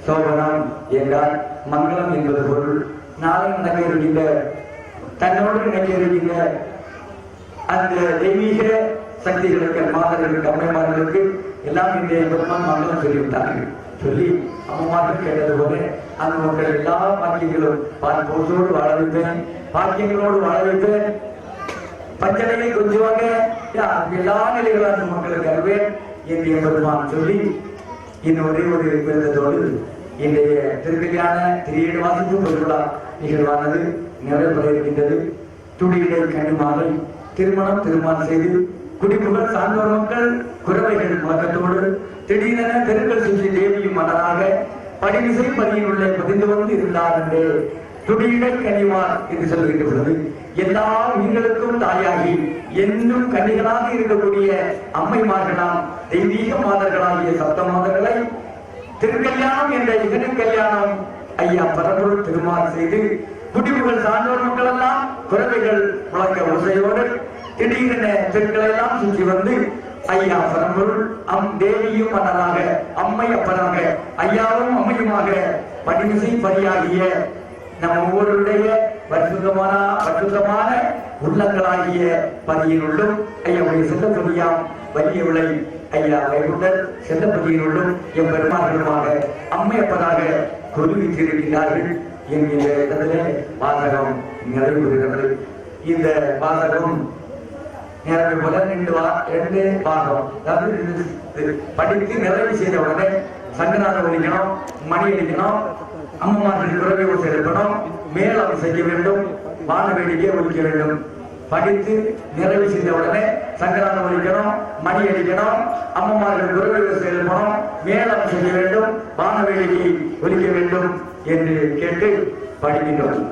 சோபனம் என்றால் மங்களம் என்பது பொருள். நாளை நடக்க இருக்கின்ற தன்னோடு நினைக்க இருக்கின்ற அந்த தெய்வீக சக்திகளுக்கு மாதர்களுக்கு அம்மைமார்களுக்கு எல்லாம் இந்த பெருமான் மங்களம் சொல்லிவிட்டார்கள். சொல்லி அம்மாக்கள் கேட்டது போல அந்த மக்கள் எல்லா பாக்கியங்களும் போசோடு வாழ வைப்பேன், பாக்கியங்களோடு வாழ வைப்பேன், பஞ்சனையை கொஞ்சுவாங்க, எல்லா நிலைகளும் அந்த மக்களுக்கு அருவேன் என்று பெருமான் சொல்லி இன்னும் ஒரே ஒரு விருந்தத்தோடு இன்றைய திருக்கல்யாண திரியேடு வாசிப்பு பொருளா நிகழ்வானது நிறைவேற இருக்கின்றது. துடியிடை கண்ணுமாலை திருமணம் செய்து குடிப்புகள் சார்ந்தோர் மக்கள் குறவைகள் முழக்கத்தோடு திடீரென தெருக்கள் சுற்றி தேவியும் மன்னராக படிமிசை பதியில் உள்ள பதிந்து வந்து இருந்தார் என்றே துடியிடை கன்னிமார் என்று சொல்லுகின்ற பொழுது எல்லா உயிர்களுக்கும் தாயாகி என்றும் கன்னிகளாக இருக்கக்கூடிய அம்மைமார்களாம் தெய்வீக மாதர்களாகிய சப்த மாதர்களை திருக்கல்யாணம் என்ற இகழ் கல்யாணம் ஐயா பரம்பொருள் திருமால் செய்து குடிப்புகள் சார்ந்தோர் மக்கள் எல்லாம் குறவைகள் முழக்க ஓசையோடு திடீரென தெருக்களை எல்லாம் சுற்றி வந்து ஐயா பரம்பொருள் தேவியும் மன்னராக அம்மை அப்பனாக ஐயாவும் அம்மையுமாக படிமிசை பணியாகிய நம் ஒவ்வொருடைய பரிசுத்தமான உள்ளங்களாகிய பதியினுள்ளும் ஐயாவுடைய செல்லப்பதியாம் வலிய விளை ஐயா வைகுண்டர் செல்லப்பதியினுள்ளும் எம் பெருமார்களுமாக அம்மையப்பனாக கொலுவித்திருக்கிறார்கள் என்கிற இடத்திலே வாசகம் நிறைவுறுகிறது. இந்த வாசகம் நேரமே போல ரெண்டு பாகம், அதாவது படித்து நிறைவு செய்த உடனே சங்கநாதம் ஒழிக்கணும், மணி அடிக்கணும், அம்மமார்கள் குறவை ஓசை எழுப்பணும், மேலம் செய்ய வேண்டும், வான வேடிக்கை ஒழிக்க வேண்டும். படித்து நிறைவு செய்த உடனே சங்கநாதம் ஒழிக்கணும், மணி அடிக்கணும், அம்மமார்கள் குறவை ஓசை எழுப்பணும், மேலம் செய்ய வேண்டும், வான வேடிக்கை ஒழிக்க வேண்டும் என்று கேட்டு படிக்கின்றோம்.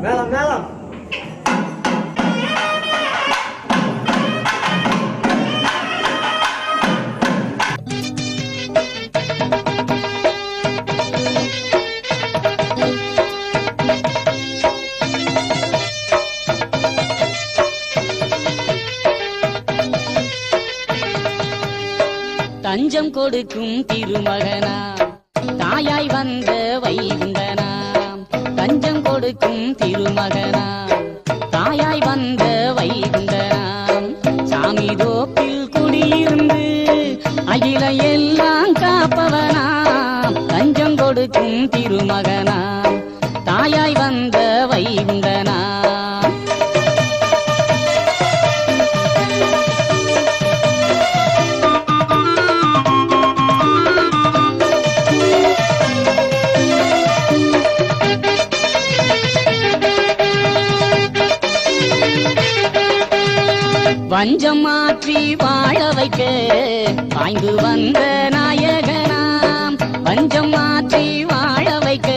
மேலம் மேலம் தஞ்சம் கொடுக்கும் திருமகனா தாயாய் வந்த வைகுண்டனா தஞ்சம் கொடுக்கும் திருமகனா தாயாய் வந்த வைகுண்டனா சாமி தோப்பில் குடியிருந்து அகில எல்லாம் காப்பவனா தஞ்சம் கொடுக்கும் திருமகனா தாயாய் வந்த வைகுண்டனா வஞ்சம் மாற்றி வாழ வைக்க பாய்ந்து வந்த நாயகனாம் வஞ்சம் மாற்றி வாழ வைக்க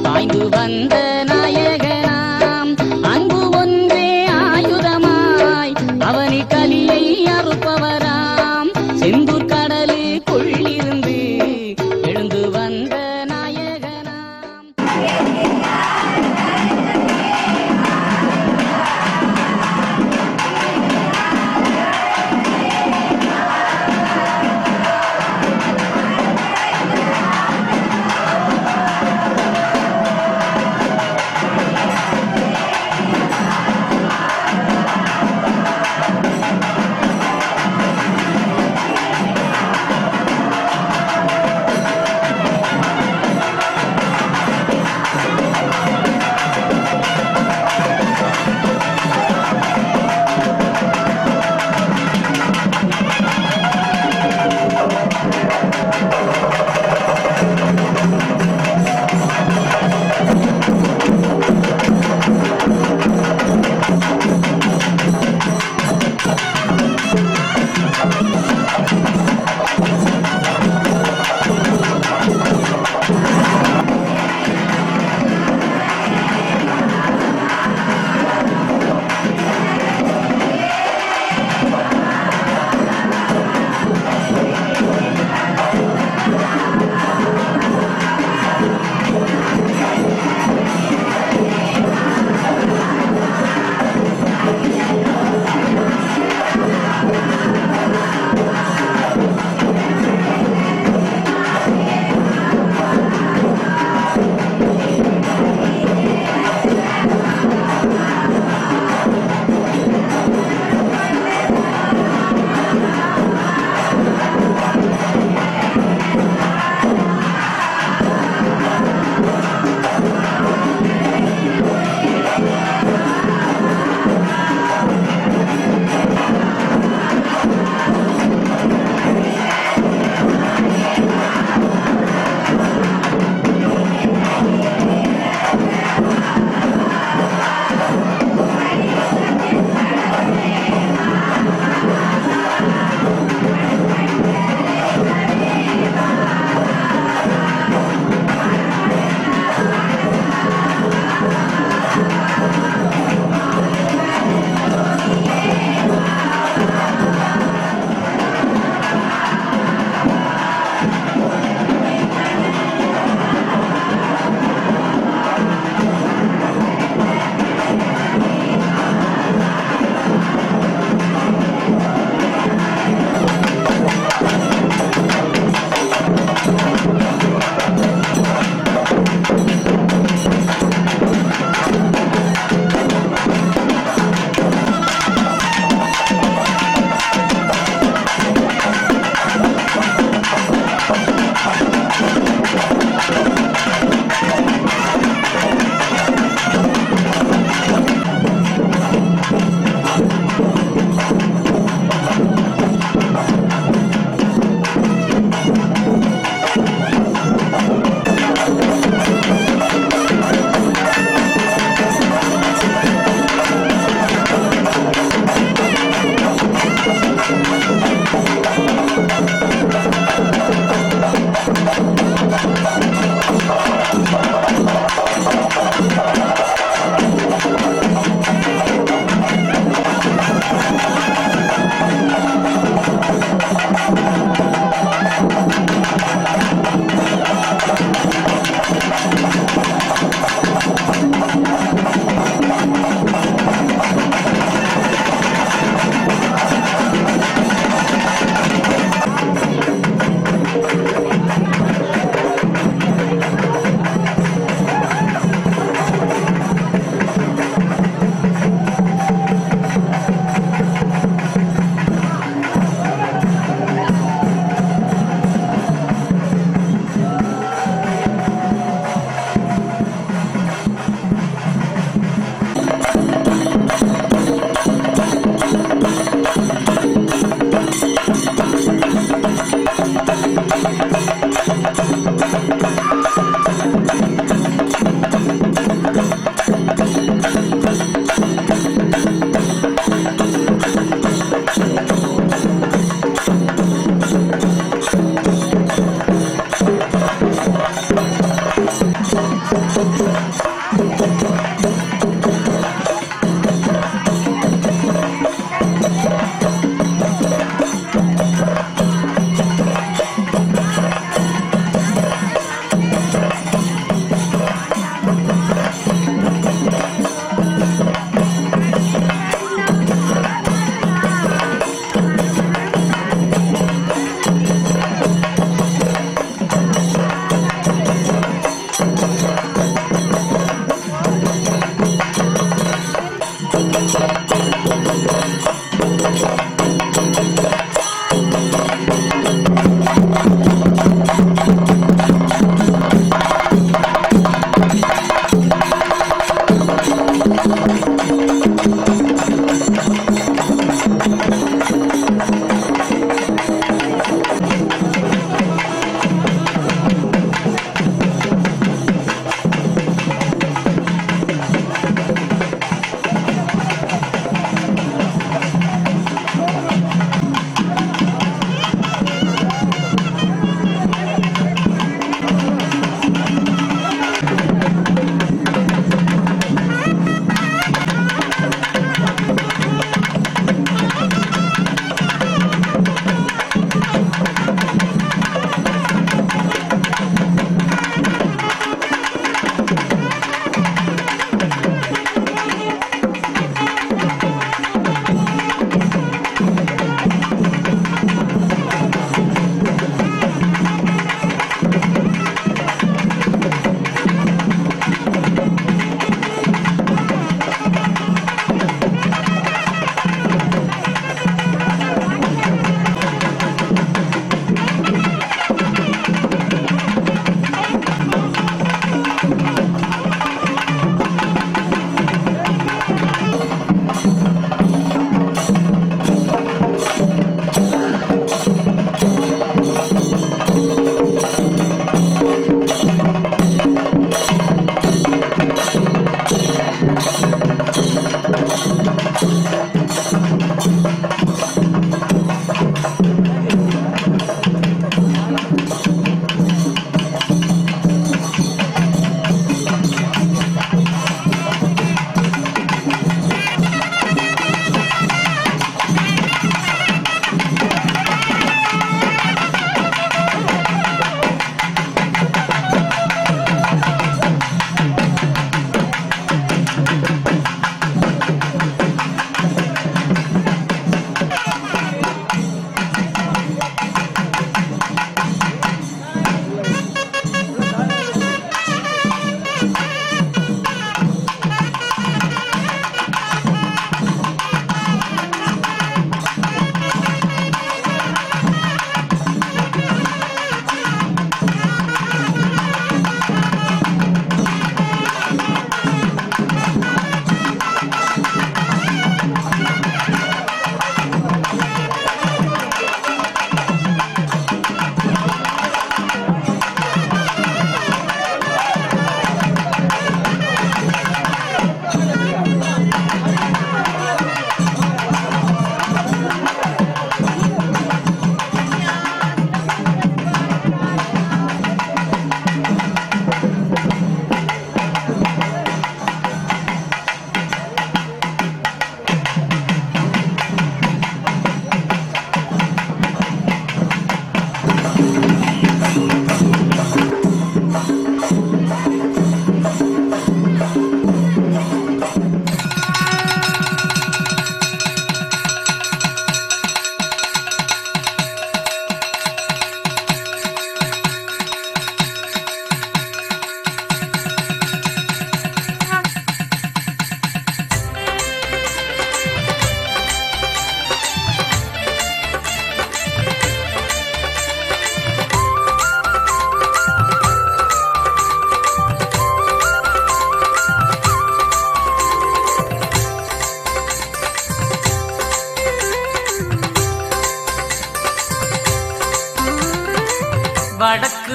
பாய்ந்து வந்த நாயகனாம் அன்பு ஒன்றே ஆயுதமாய் அவனி கலியை அறுப்பவராம் செந்தூர் கடலுக்குள்ளிருந்து எழுந்து வந்த நாயகனாம்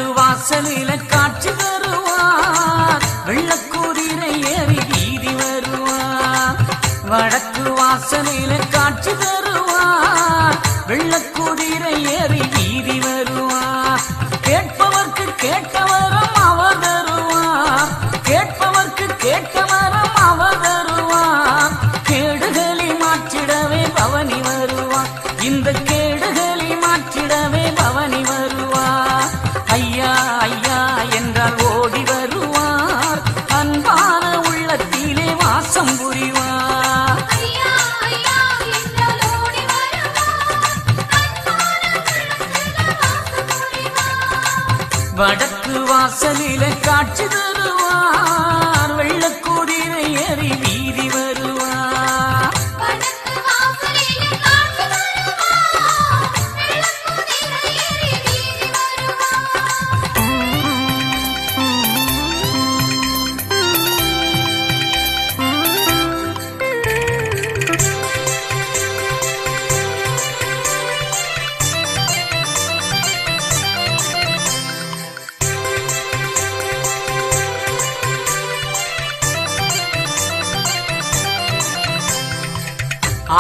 வடக்கு வாசலில காட்சி தருவார் வெள்ளக்குதிரை ஏறி வீதி வருவார் வடக்கு வாசலில காட்சி தருவார் வெள்ளக்குதிரை ஏறி வீதி வருவார் கேட்பவர்க்கு கேட்டவரம் அவர் தருவார் கேட்பவர்க்கு கேட்டவரம் அவர் தருவார் கேடுகளை மாற்றிடவே பவனி வருவார் இந்த கேடுகளை மாற்றிடவே பவனி வருவார் ஐயா ஐயா என்றால் ஓடி வருவார் அன்பான உள்ளத்திலே வாசம் புரிவார் வடக்கு வாசலில காட்சி தருவார் வெள்ளக்குதிரை ஏறி வீதி வருவார்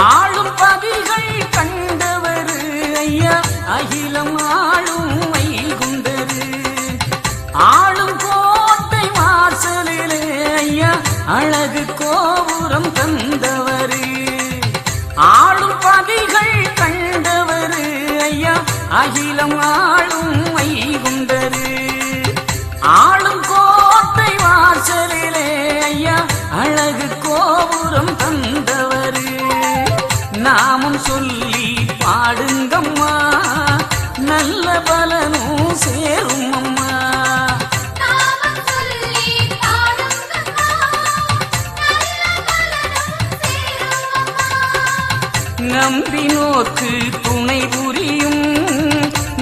ஆளும் பதிகள் கண்டவர் ஐயா அகிலம் ஆளும் வைகுண்டரு ஆளும் கோட்டை வாசலிலே ஐயா அழகு கோபுரம் தந்தவர் ஆளும் பதிகள் கண்டவர் ஐயா அகிலம் ஆளும் வைகுண்டரு ஆளும் கோட்டை வாசலிலே ஐயா அழகு கோபுரம் தந்தவர் நாமும் சொல்லி பாடுங்கம்மா நல்ல பலனும் சேரும் அம்மா நம்பினோர்க்கு துணை புரியும்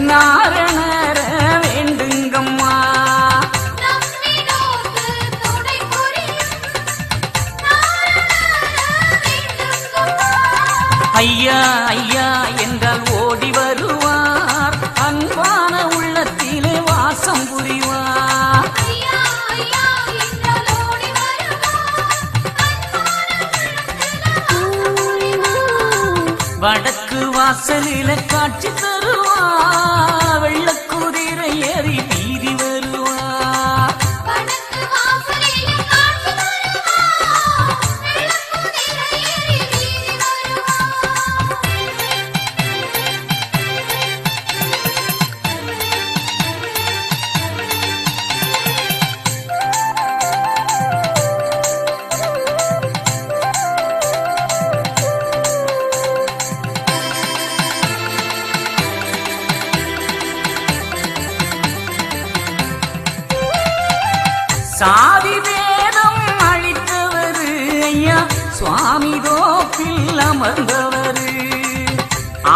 நாரணர வேண்டுங்கம்மா ஐயா ஐயா என்றால் ஓடி வருவார் அன்பான உள்ளத்திலே வாசம் புரிவார் வடக்கு வாசலில காட்சி தருவார் வெள்ளக்குதிரை ஏறி வீதி வருவார் சாதி வேதம் அளித்தவர் ஐயா சுவாமி தோப்பில் அமர்ந்தவர்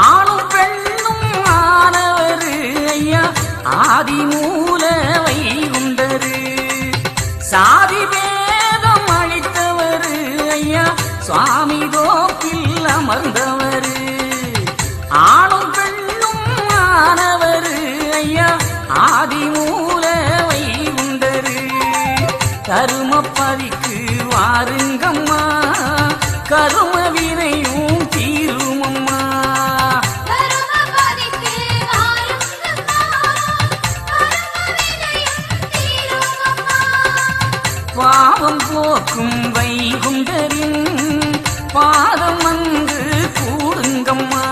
ஆணும் பெண்ணும் ஆனவர் ஐயா ஆதி மூல வைகுண்டரு சாதி வேதம் அளித்தவர் ஐயா சுவாமி தோப்பில் அமர்ந்தவர் ஆணும் பெண்ணும் ஆனவர் ஐயா ஆதி மூல வைகுண்டரு கருமப்பதிக்கு வாருங்கம்மா கரும வினையும் தீருமம்மா பாவம் போக்கும் வைகுண்டரின் பாதம் வந்து கூடுங்கம்மா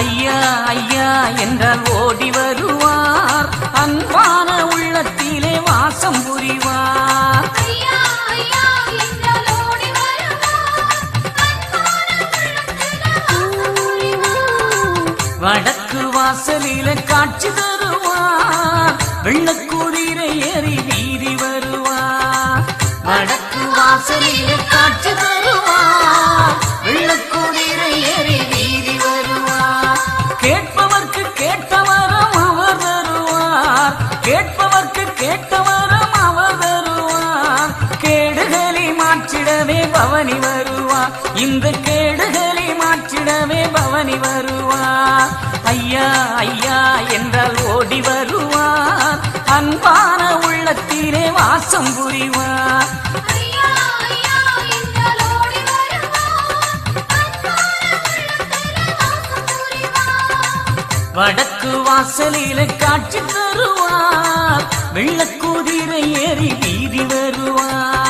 ஐயா ஐயா என்றால் ஓடி வருவார் அன்பான உள்ளத்திலே வாசம் புரிவார் வடக்கு வாசலில காட்சி தருவார் வெள்ளக்குதிரை ஏறி வீதி வருவார் வடக்கு வாசலில காட்சி தருவார் வெள்ளக்குதிரை ஏறி வீதி வருவார் கேட்பவர்க்கு கேட்டவரம் அவர் தருவார் கேட்பவர்க்கு கேட்டவரம் அவர் தருவார் கேடுகளை மாற்றிடவே பவனி வருவார் இந்த இந்த கேடுகளை மாற்றிடவே பவனி வருவார். ஐயா ஐயா என்றால் ஓடி வருவார். அன்பான உள்ளத்திலே வாசம் புரிவார். வடக்கு வாசலில காட்சி தருவார். வெள்ளக்குதிரை ஏறி வீதி வருவார்.